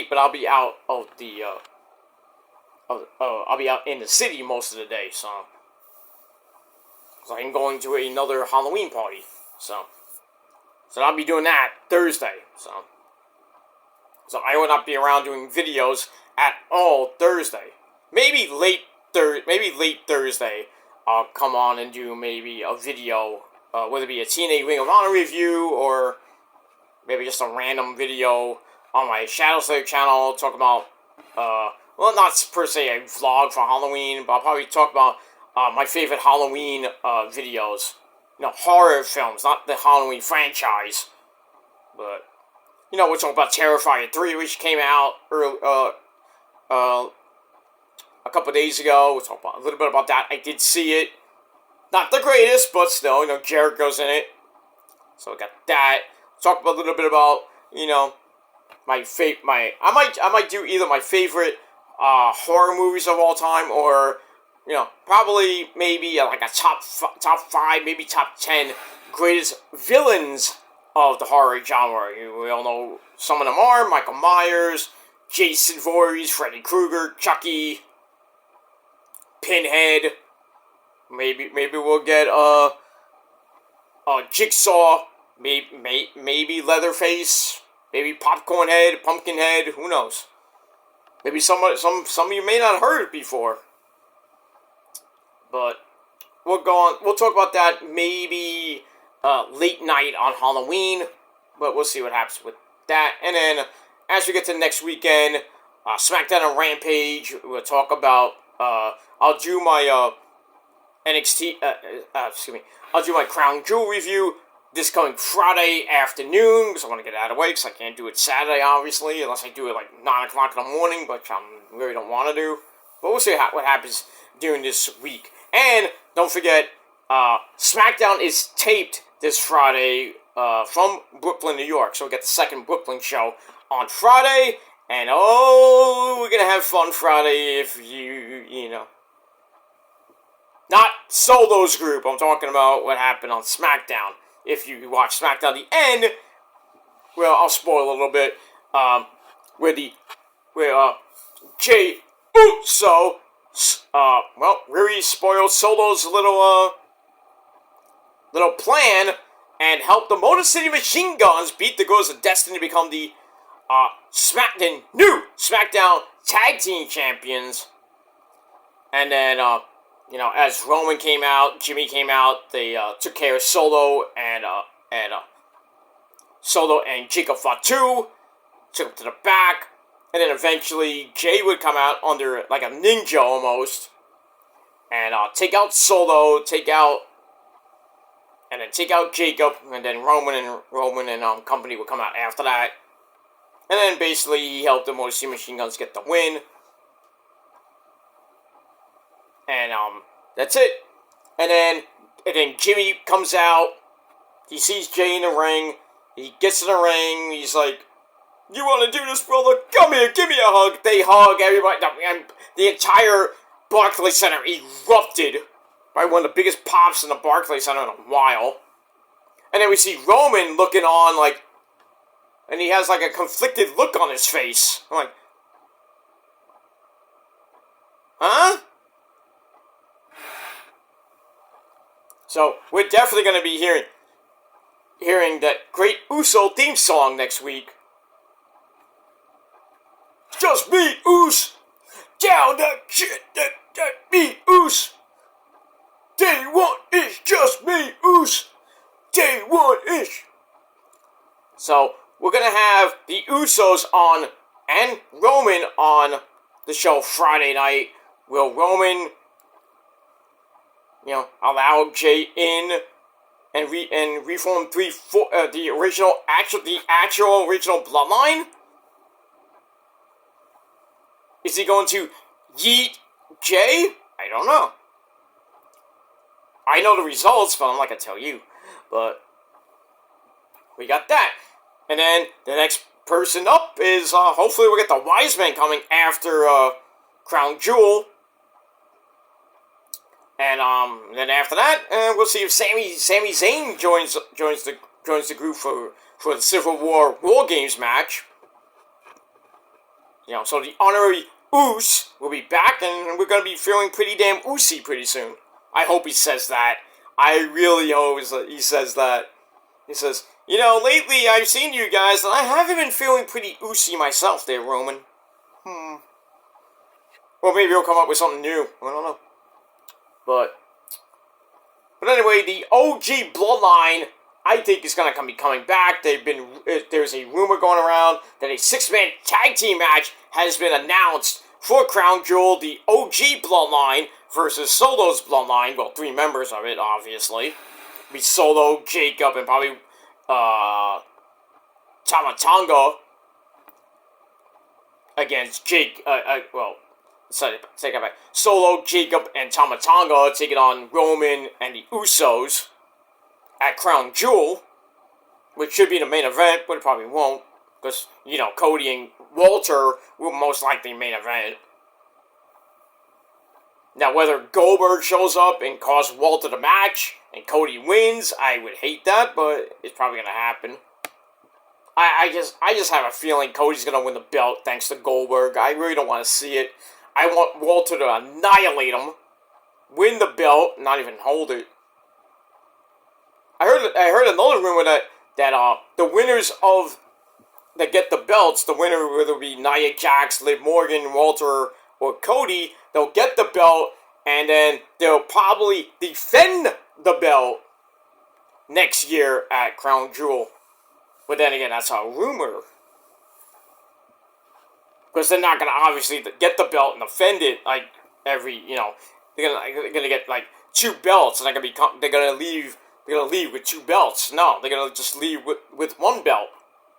S1: but I'll be out of the I'll be out in the city most of the day. So I'm going to another Halloween party. So I'll be doing that Thursday. So I will not be around doing videos at all Thursday. Maybe late Thursday, I'll come on and do maybe a video, whether it be a TNA Ring of Honor review or maybe just a random video on my Shadow Slayer channel. Talk about, not per se a vlog for Halloween, but I'll probably talk about my favorite Halloween videos. Horror films, not the Halloween franchise, but we're talking about Terrifier 3, which came out a couple days ago. We'll talk about a little bit about that. I did see it. Not the greatest, but still, Jericho's in it. So we got that. Talk a little bit about, I might do either my favorite horror movies of all time, or probably maybe like a top 5, maybe top 10 greatest villains of the horror genre. We all know some of them are Michael Myers, Jason Voorhees, Freddy Krueger, Chucky, Pinhead. Maybe we'll get Jigsaw, maybe Leatherface, maybe Popcorn Head, Pumpkinhead. Who knows? Maybe some of you may not have heard it before. But we'll talk about that maybe late night on Halloween. But we'll see what happens with that. And then as we get to next weekend, SmackDown and Rampage, we'll talk about. I'll do my NXT. Excuse me. I'll do my Crown Jewel review this coming Friday afternoon, because I want to get it out of the way, because I can't do it Saturday, obviously, unless I do it like 9 o'clock in the morning, which I really don't want to do. But we'll see what happens during this week. And don't forget, SmackDown is taped this Friday from Brooklyn, New York. So we get the second Brooklyn show on Friday. And we're going to have fun Friday if you know. Not Solo's group. I'm talking about what happened on SmackDown. If you watch SmackDown, the end, well, I'll spoil a little bit, where Jey Uso, really spoiled Solo's little plan and helped the Motor City Machine Guns beat the Girls of Destiny to become the new SmackDown Tag Team Champions. And then, as Roman came out, Jimmy came out, they took care of Solo and Jacob Fatu, took him to the back, and then eventually Jay would come out under like a ninja almost, and take out Solo, take out Jacob, and then Roman and company would come out after that, and then basically he helped the Motor City Machine Guns get the win. And, that's it. And then Jimmy comes out. He sees Jay in the ring. He gets in the ring. He's like, "You want to do this, brother? Come here, give me a hug." They hug everybody. And the entire Barclays Center erupted. Right, one of the biggest pops in the Barclays Center in a while. And then we see Roman looking on like, and he has like a conflicted look on his face. I'm like, huh? So, we're definitely going to be hearing that great Uso theme song next week. Just me, Us. Down that shit, that me, Us. Day one is just me, Us. Day one is. So, we're going to have the Usos on, and Roman on the show Friday night. Will Roman, allow Jay in and reform the actual original bloodline? Is he going to yeet Jay? I don't know. I know the results, but I'm not going to tell you. But we got that. And then the next person up is, hopefully we'll get the Wise Man coming after Crown Jewel. And then after that, we'll see if Sami Zayn joins the group for the Civil War Games match. So the honorary Uce will be back, and we're gonna be feeling pretty damn Ucy pretty soon. I hope he says that. I really hope he says that. He says, lately I've seen you guys, and I haven't been feeling pretty Ucy myself there, Roman. Well, maybe he'll come up with something new. I don't know. But anyway, the OG Bloodline, I think, is going to be coming back. There's a rumor going around that a 6-man tag team match has been announced for Crown Jewel, the OG Bloodline versus Solo's Bloodline. Well, 3 members of it, obviously. It'll be Solo, Jacob, and probably Tama Tonga against Jake. Take it back. Solo, Jacob, and Tama Tonga taking on Roman and the Usos at Crown Jewel, which should be the main event, but it probably won't, because, Cody and Walter will most likely main event. Now, whether Goldberg shows up and costs Walter the match, and Cody wins, I would hate that, but it's probably going to happen. I just have a feeling Cody's going to win the belt thanks to Goldberg. I really don't want to see it. I want Walter to annihilate him, win the belt, not even hold it. I heard another rumor that the winners of that get the belts, the winner, whether it be Nia Jax, Liv Morgan, Walter, or Cody, they'll get the belt, and then they'll probably defend the belt next year at Crown Jewel. But then again, that's a rumor. Because they're not going to obviously get the belt and defend it like every, they're gonna get like 2 belts, and they're gonna leave with 2 belts. No, they're gonna just leave with 1 belt.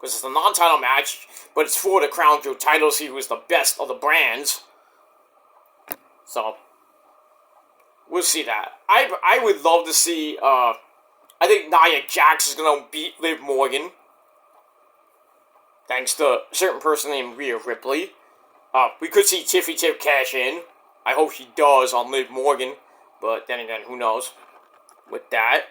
S1: Because it's a non-title match, but it's for the Crown Jewel title, see who's the best of the brands. So, we'll see that. I would love to see, I think Nia Jax is going to beat Liv Morgan. Thanks to a certain person named Rhea Ripley. We could see Tiffy Tiff cash in. I hope she does on Liv Morgan. But then again, who knows with that.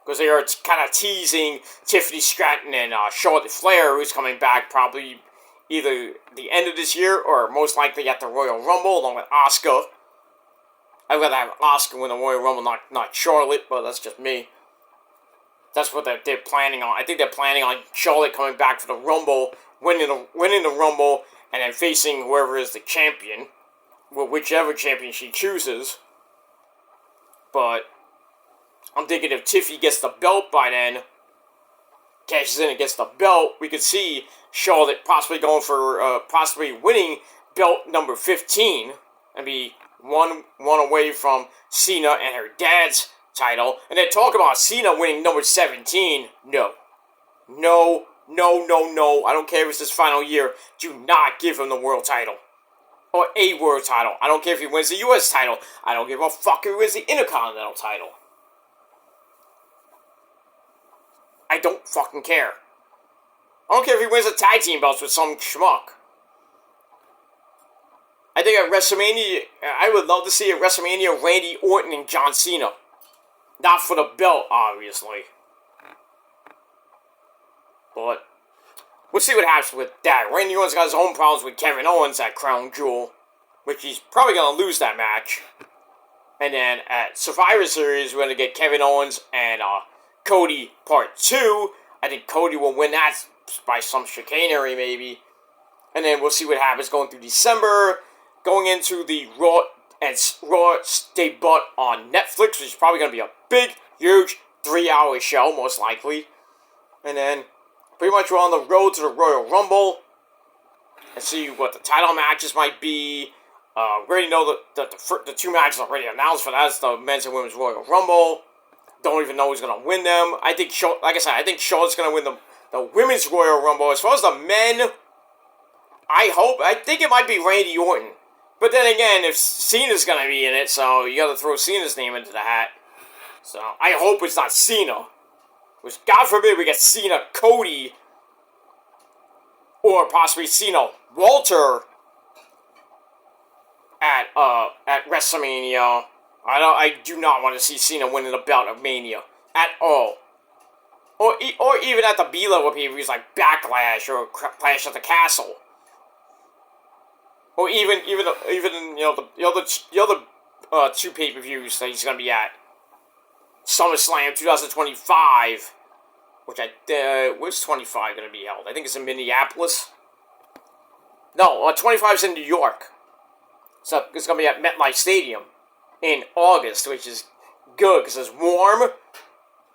S1: Because they are kind of teasing Tiffany Stratton and Charlotte Flair, who's coming back probably either the end of this year or most likely at the Royal Rumble, along with Asuka. I'd rather have Asuka win the Royal Rumble, not Charlotte, but that's just me. That's what they're planning on. I think they're planning on Charlotte coming back for the Rumble, winning the Rumble, and then facing whoever is the champion, well, whichever champion she chooses. But I'm thinking if Tiffy gets the belt by then, cashes in and gets the belt, we could see Charlotte possibly going for, possibly winning belt number 15, and be one away from Cena and her dad's title. And then talk about Cena winning number 17. No. I don't care if it's his final year. Do not give him the world title. Or a world title. I don't care if he wins the US title. I don't give a fuck if he wins the Intercontinental title. I don't fucking care. I don't care if he wins the tag team belts with some schmuck. I think at WrestleMania, I would love to see at WrestleMania Randy Orton and John Cena. Not for the belt, obviously. But we'll see what happens with that. Randy Orton's got his own problems with Kevin Owens at Crown Jewel, which he's probably going to lose that match. And then at Survivor Series, we're going to get Kevin Owens and Cody Part 2. I think Cody will win that by some chicanery, maybe. And then we'll see what happens going through December. Going into the Raw debut on Netflix, which is probably going to be a big, huge 3-hour show, most likely. And then pretty much we're on the road to the Royal Rumble. And see what the title matches might be. We already know that the 2 matches are already announced for that. It's the Men's and Women's Royal Rumble. Don't even know who's going to win them. I think, like I said, I think Charlotte's going to win the Women's Royal Rumble. As far as the men, I think it might be Randy Orton. But then again, if Cena's going to be in it, so you got to throw Cena's name into the hat. So I hope it's not Cena. Which, God forbid, we get Cena, Cody, or possibly Cena, Walter at WrestleMania. I do not want to see Cena winning the belt of Mania at all. Or even at the B-level pay-per-views like Backlash or Clash at the Castle. Or even the other 2 pay-per-views that he's going to be at. SummerSlam 2025, which where's 25 going to be held? I think it's in Minneapolis. No, 25 is in New York. So it's going to be at MetLife Stadium in August, which is good because it's warm and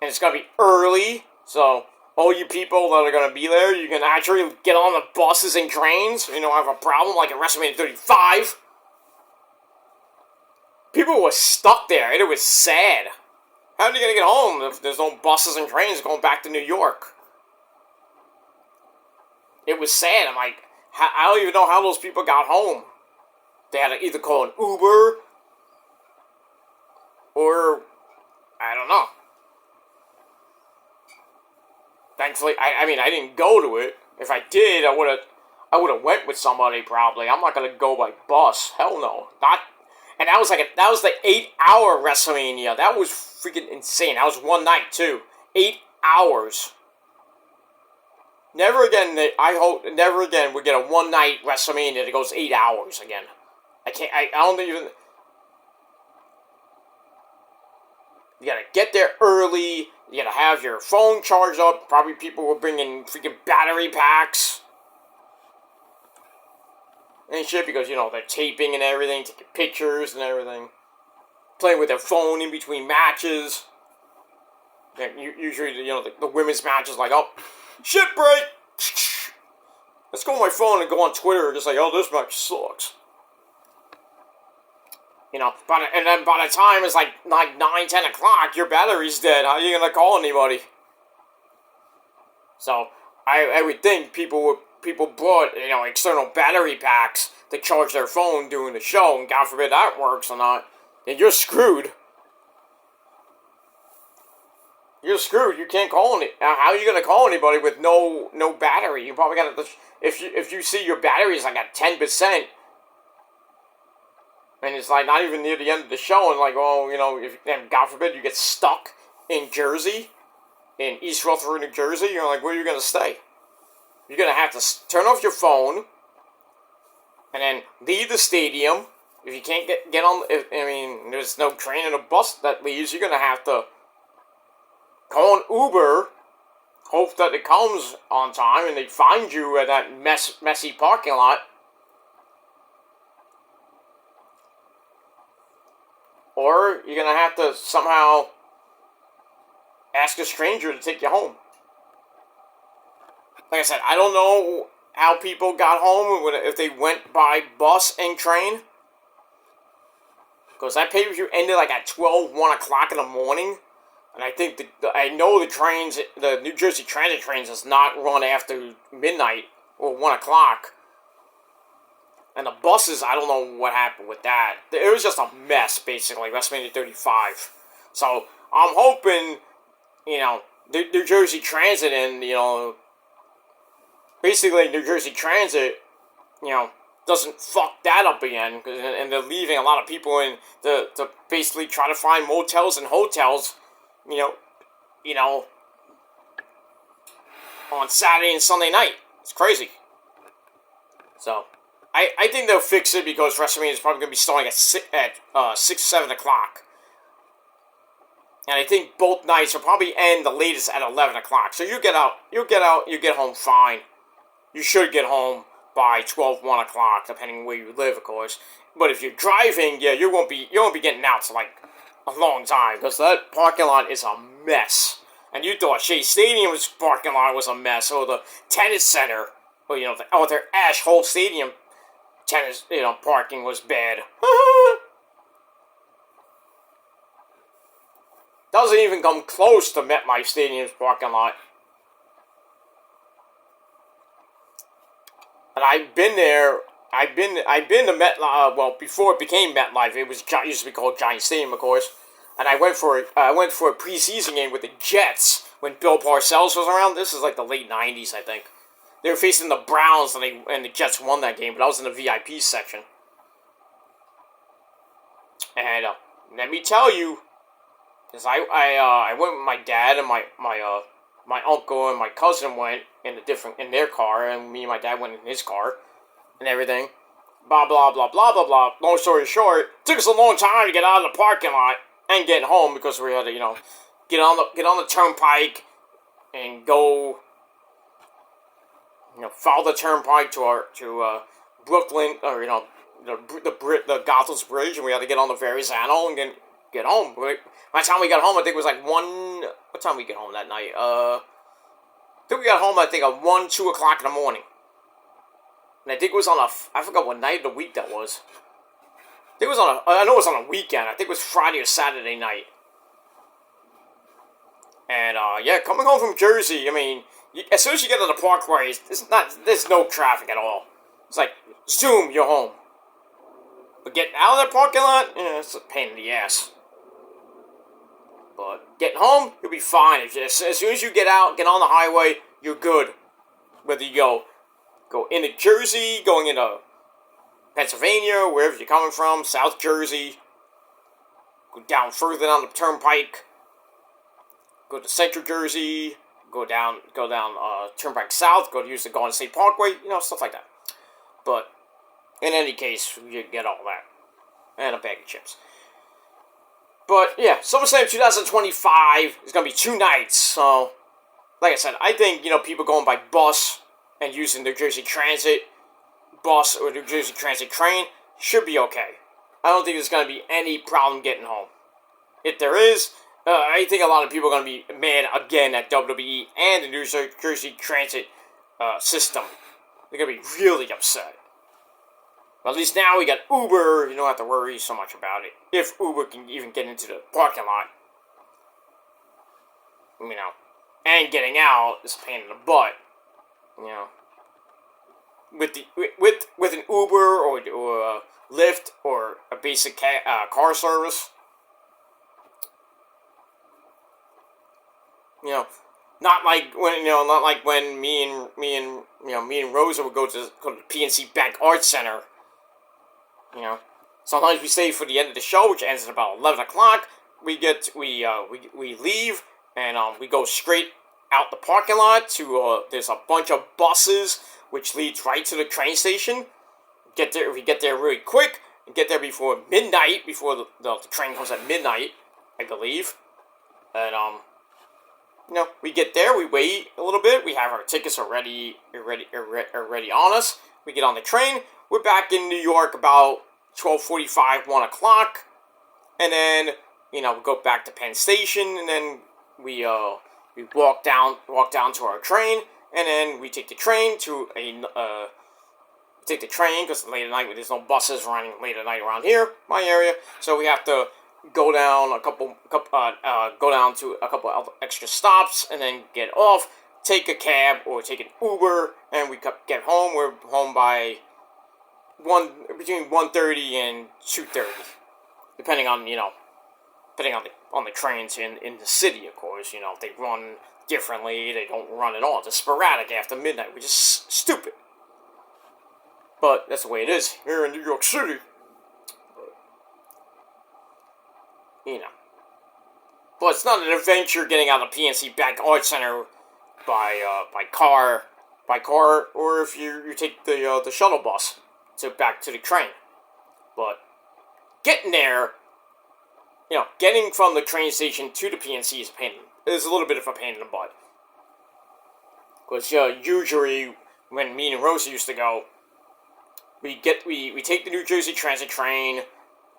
S1: it's going to be early. So all you people that are going to be there, you can actually get on the buses and trains. You don't have a problem like at WrestleMania 35. People were stuck there, and it was sad. How are you going to get home if there's no buses and trains going back to New York? It was sad. I'm like, I don't even know how those people got home. They had to either call an Uber or I don't know. Thankfully, I mean, I didn't go to it. If I did, I would have went with somebody probably. I'm not gonna go by bus. Hell no. Not. And that was the 8-hour WrestleMania. That was freaking insane. That was one night too. 8 hours. Never again. I hope never again we get a one-night WrestleMania that goes 8 hours again. I don't even. You gotta get there early. You gotta have your phone charged up. Probably people will bring in freaking battery packs and shit because, you know, they're taping and everything, taking pictures and everything. Playing with their phone in between matches. And usually, you know, the women's matches like, oh, shit break! Let's go on my phone and go on Twitter and just like, oh, this match sucks. You know, and then by the time it's like 9, 10 o'clock, your battery's dead. How are you gonna call anybody? So, I would think people brought, you know, external battery packs to charge their phone during the show, and God forbid that works or not, and you're screwed. You're screwed. You can't call any. How are you gonna call anybody with no battery? You probably gotta, if you see your battery is like at 10%, and it's like not even near the end of the show, and like, oh, you know, and God forbid you get stuck in Jersey, in East Rutherford, New Jersey, you're like, where are you gonna stay? You're gonna have to turn off your phone, and then leave the stadium. If you can't get on, there's no train and a bus that leaves, you're gonna have to call an Uber, hope that it comes on time, and they find you at that messy parking lot. Or you're gonna have to somehow ask a stranger to take you home. Like I said, I don't know how people got home, if they went by bus and train. Because that pay-per-view ended like at 1 o'clock in the morning. And I think, I know the trains, the New Jersey Transit trains does not run after midnight or 1 o'clock. And the buses, I don't know what happened with that. It was just a mess, basically, WrestleMania 35. So, I'm hoping, you know, New Jersey Transit and, you know, basically New Jersey Transit, you know, doesn't fuck that up again. And they're leaving a lot of people in to basically try to find motels and hotels, you know, on Saturday and Sunday night. It's crazy. So, I think they'll fix it because WrestleMania is probably going to be starting at 6, 7 o'clock. And I think both nights will probably end the latest at 11 o'clock. So you get home fine. You should get home by 12, 1 o'clock, depending where you live, of course. But if you're driving, yeah, you won't be getting out to like a long time, because that parking lot is a mess. And you thought Shea Stadium's parking lot was a mess, or the tennis center, or, you know, their Ash Hole Stadium tennis, you know, parking was bad. Doesn't even come close to MetLife Stadium's parking lot. And I've been there. I've been to MetLife. Well, before it became MetLife, it used to be called Giant Stadium, of course. And I went for a preseason game with the Jets when Bill Parcells was around. This is like the late '90s, I think. They were facing the Browns, and the Jets won that game. But I was in the VIP section. And let me tell you, because I went with my dad and my uncle and my cousin went in their car, and me and my dad went in his car, and everything. Blah blah blah blah blah blah. Long story short, it took us a long time to get out of the parking lot and get home because we had to, you know, get on the turnpike and go, you know, follow the turnpike to Brooklyn, or, you know, the Gothels Bridge, and we had to get on the Verrazano and get home. By the time we got home, I think it was like 1. What time we get home that night? I think we got home, I think, at 1, 2 o'clock in the morning. And I think it was on I forgot what night of the week that was. I know it was on a weekend. I think it was Friday or Saturday night. And, yeah, coming home from Jersey, I mean, as soon as you get to the parkway, there's no traffic at all. It's like, zoom, you're home. But getting out of that parking lot, yeah, it's a pain in the ass. But getting home, you'll be fine. As soon as you get out, get on the highway, you're good. Whether you go into Jersey, going into Pennsylvania, wherever you're coming from, South Jersey, go down further down the turnpike, go to Central Jersey, go down Turnpike South, go to use the Garden State Parkway, you know, stuff like that. But in any case, you get all that. And a bag of chips. But yeah, SummerSlam 2025 is gonna be 2 nights. So, like I said, I think people going by bus and using New Jersey Transit bus or New Jersey Transit train should be okay. I don't think there's gonna be any problem getting home. If there is, I think a lot of people are gonna be mad again at WWE and the New Jersey Transit system. They're gonna be really upset. But at least now we got Uber. You don't have to worry so much about it. If Uber can even get into the parking lot. And getting out is a pain in the butt. With an Uber or a Lyft or a basic car service. Not like when me and Rosa would go to the PNC Bank Arts Center. Sometimes we stay for the end of the show, which ends at about 11 o'clock. We leave and we go straight out the parking lot to there's a bunch of buses which leads right to the train station. We get there really quick and get there before midnight, before the train comes at midnight, I believe. And we get there, we wait a little bit, we have our tickets already on us. We get on the train, we're back in New York about 12:45, 1 o'clock, and then, we go back to Penn Station, and then we walk down to our train, and then we take the train because late at night, there's no buses running late at night around here, my area, so we have to go down to a couple of extra stops, and then get off, take a cab or take an Uber, and we get home. We're home by between 1:30 and 2:30, depending on the trains in the city, of course. If they run differently, they don't run at all. It's sporadic after midnight, which is stupid. But that's the way it is here in New York City. But it's not an adventure getting out of PNC Bank Arts Center by car, or if you take the shuttle bus back to the train. But getting there, getting from the train station to the PNC is a little bit of a pain in the butt. Because usually when me and Rosa used to go, we take the New Jersey Transit train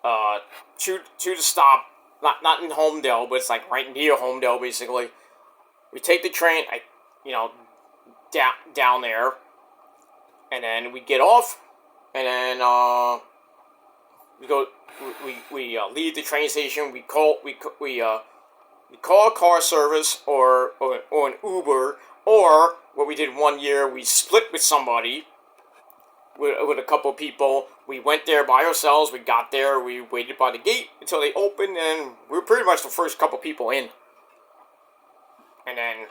S1: to the stop. Not in Homedale, but it's like right near Homedale, basically. We take the train, down there, and then we get off, and then we leave the train station. We call a car service or an Uber, or what we did one year, we split with somebody. With a couple of people. We went there by ourselves. We got there. We waited by the gate until they opened, and we were pretty much the first couple of people in. And then,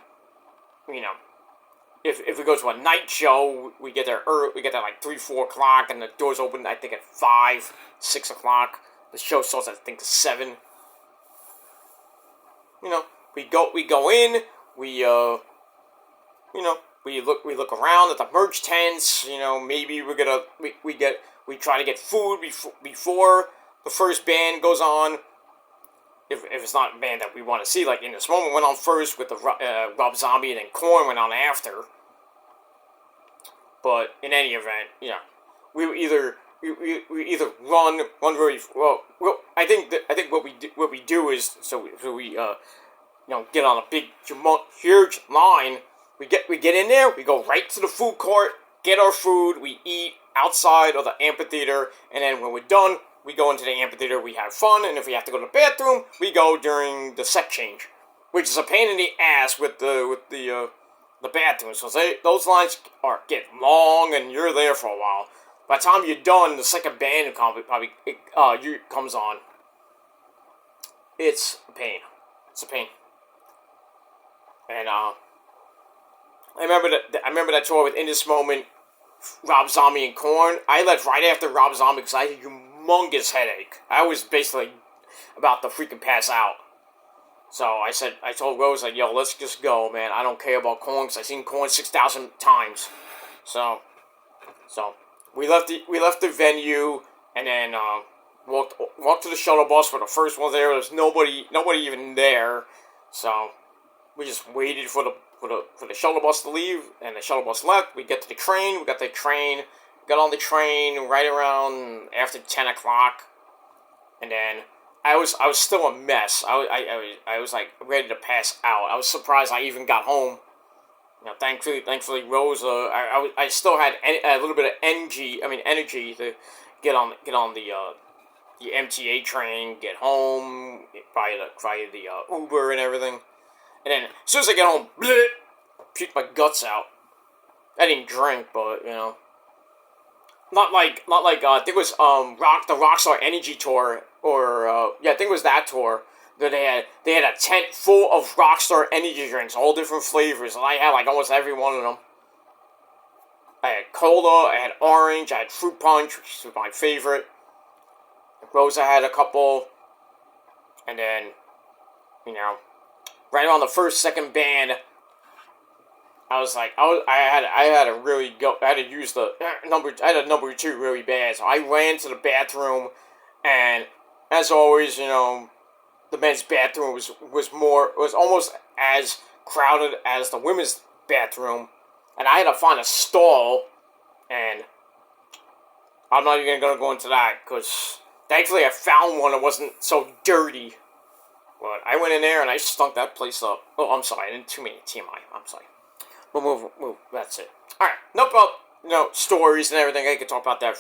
S1: if we go to a night show, we get there early. We get there like 3, 4 o'clock, and the doors open, I think, at 5, 6 o'clock. The show starts, I think, at 7. We go in. We look around at the merch tents. Maybe we try to get food before the first band goes on. If it's not a band that we want to see, like In This Moment went on first with the Rob Zombie, and then Korn went on after. But in any event, we either run very well. I think what we do is so we get on a big huge line. We get in there, we go right to the food court, get our food, we eat outside of the amphitheater, and then when we're done, we go into the amphitheater, we have fun, and if we have to go to the bathroom, we go during the set change, which is a pain in the ass with the bathrooms, so those lines get long, and you're there for a while. By the time you're done, the second band comes on. It's a pain. And I remember that tour with In This Moment, Rob Zombie and Korn. I left right after Rob Zombie because I had a humongous headache. I was basically about to freaking pass out. So I told Rose, like, yo, let's just go, man. I don't care about Korn because I've seen Korn 6,000 times. So we left the venue, and then walked to the shuttle bus for the first one there. There was nobody even there, so we just waited for the shuttle bus to leave, and the shuttle bus left. We get to the train. We got the train. Got on the train right around after 10 o'clock, and then I was still a mess. I was like ready to pass out. I was surprised I even got home. You know, thankfully, Rosa. I still had a little bit of energy to get on the MTA train, get home via the Uber and everything. And then as soon as I get home, bleh, puked my guts out. I didn't drink, but you know, not like I think it was the Rockstar Energy tour, or I think it was that tour. That they had a tent full of Rockstar Energy drinks, all different flavors, and I had like almost every one of them. I had cola, I had orange, I had fruit punch, which was my favorite. Rosa had a couple, and then, you know, right around the second band, I was like, I had to use the number 2 really bad, so I ran to the bathroom, and as always, you know, the men's bathroom was almost as crowded as the women's bathroom, and I had to find a stall, and I'm not even gonna go into that, because thankfully I found one that wasn't so dirty, but I went in there and I stunk that place up. Oh, I'm sorry, I didn't too many TMI, I'm sorry. We'll move, that's it. Alright, enough about, stories and everything. I could talk about that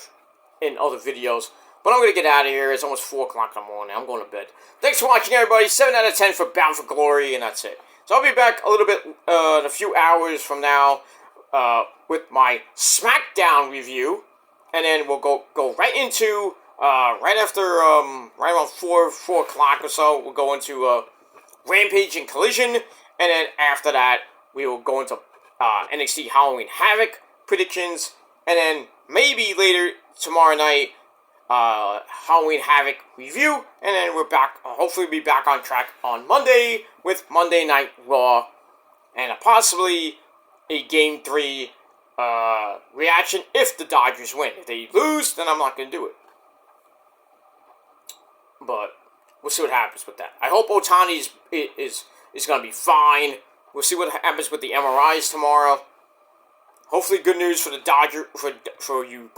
S1: in other videos. But I'm going to get out of here. It's almost 4 o'clock in the morning. I'm going to bed. Thanks for watching, everybody. 7 out of 10 for Bound for Glory, and that's it. So I'll be back a little bit in a few hours from now with my SmackDown review. And then we'll go right into, right after, right around 4 o'clock or so, we'll go into Rampage and Collision. And then after that, we will go into NXT Halloween Havoc predictions. And then maybe later tomorrow night, Halloween Havoc review, and then we're back, hopefully be back on track on Monday with Monday Night Raw, and possibly a Game 3 reaction if the Dodgers win. If they lose, then I'm not going to do it. But we'll see what happens with that. I hope Otani is going to be fine. We'll see what happens with the MRIs tomorrow. Hopefully, good news for the for you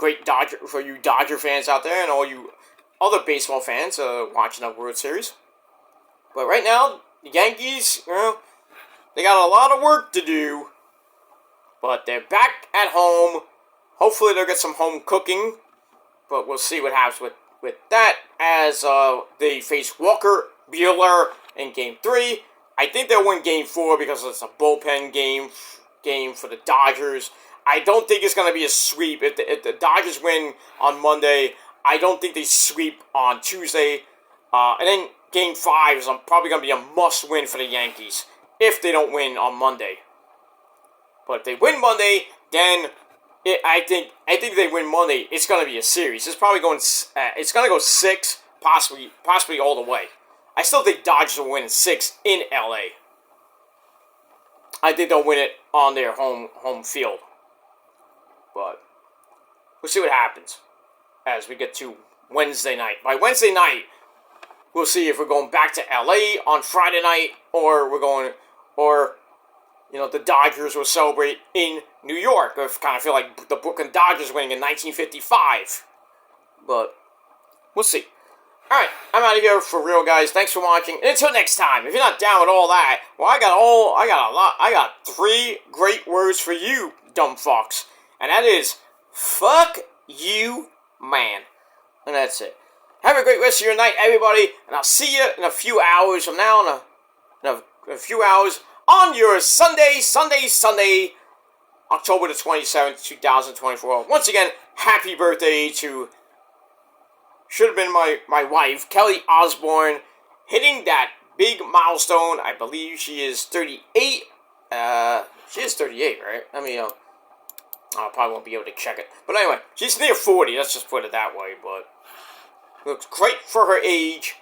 S1: Dodger fans out there, and all you other baseball fans watching the World Series. But right now, the Yankees, they got a lot of work to do. But they're back at home. Hopefully, they'll get some home cooking. But we'll see what happens with that as they face Walker Buehler in Game 3. I think they'll win Game 4 because it's a bullpen game for the Dodgers. I don't think it's going to be a sweep. If the Dodgers win on Monday, I don't think they sweep on Tuesday. And then Game 5 is probably going to be a must-win for the Yankees if they don't win on Monday. But if they win Monday, then I think if they win Monday, it's going to be a series. It's probably going. It's going to go 6, possibly all the way. I still think Dodgers will win 6 in LA. I think they'll win it on their home field. But we'll see what happens as we get to Wednesday night. By Wednesday night, we'll see if we're going back to LA on Friday night, or the Dodgers will celebrate in New York. I kind of feel like the Brooklyn Dodgers winning in 1955. But we'll see. Alright, I'm out of here for real, guys. Thanks for watching. And until next time, if you're not down with all that, well, I got 3 great words for you, dumb fucks. And that is, fuck you, man. And that's it. Have a great rest of your night, everybody. And I'll see you in a few hours from now, in a few hours, on your Sunday, October the 27th, 2024. Once again, happy birthday to, should have been my wife, Kelly Osbourne, hitting that big milestone. I believe she is 38. She is 38, right? I probably won't be able to check it. But anyway, she's near 40, let's just put it that way. But looks great for her age.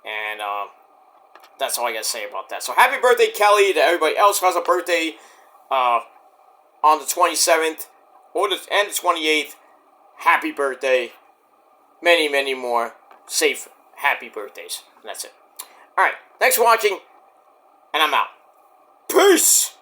S1: And that's all I got to say about that. So happy birthday, Kelly, to everybody else who has a birthday on the 27th and the 28th. Happy birthday. Many, many more. safe, happy birthdays. And that's it. Alright, thanks for watching, and I'm out. Peace!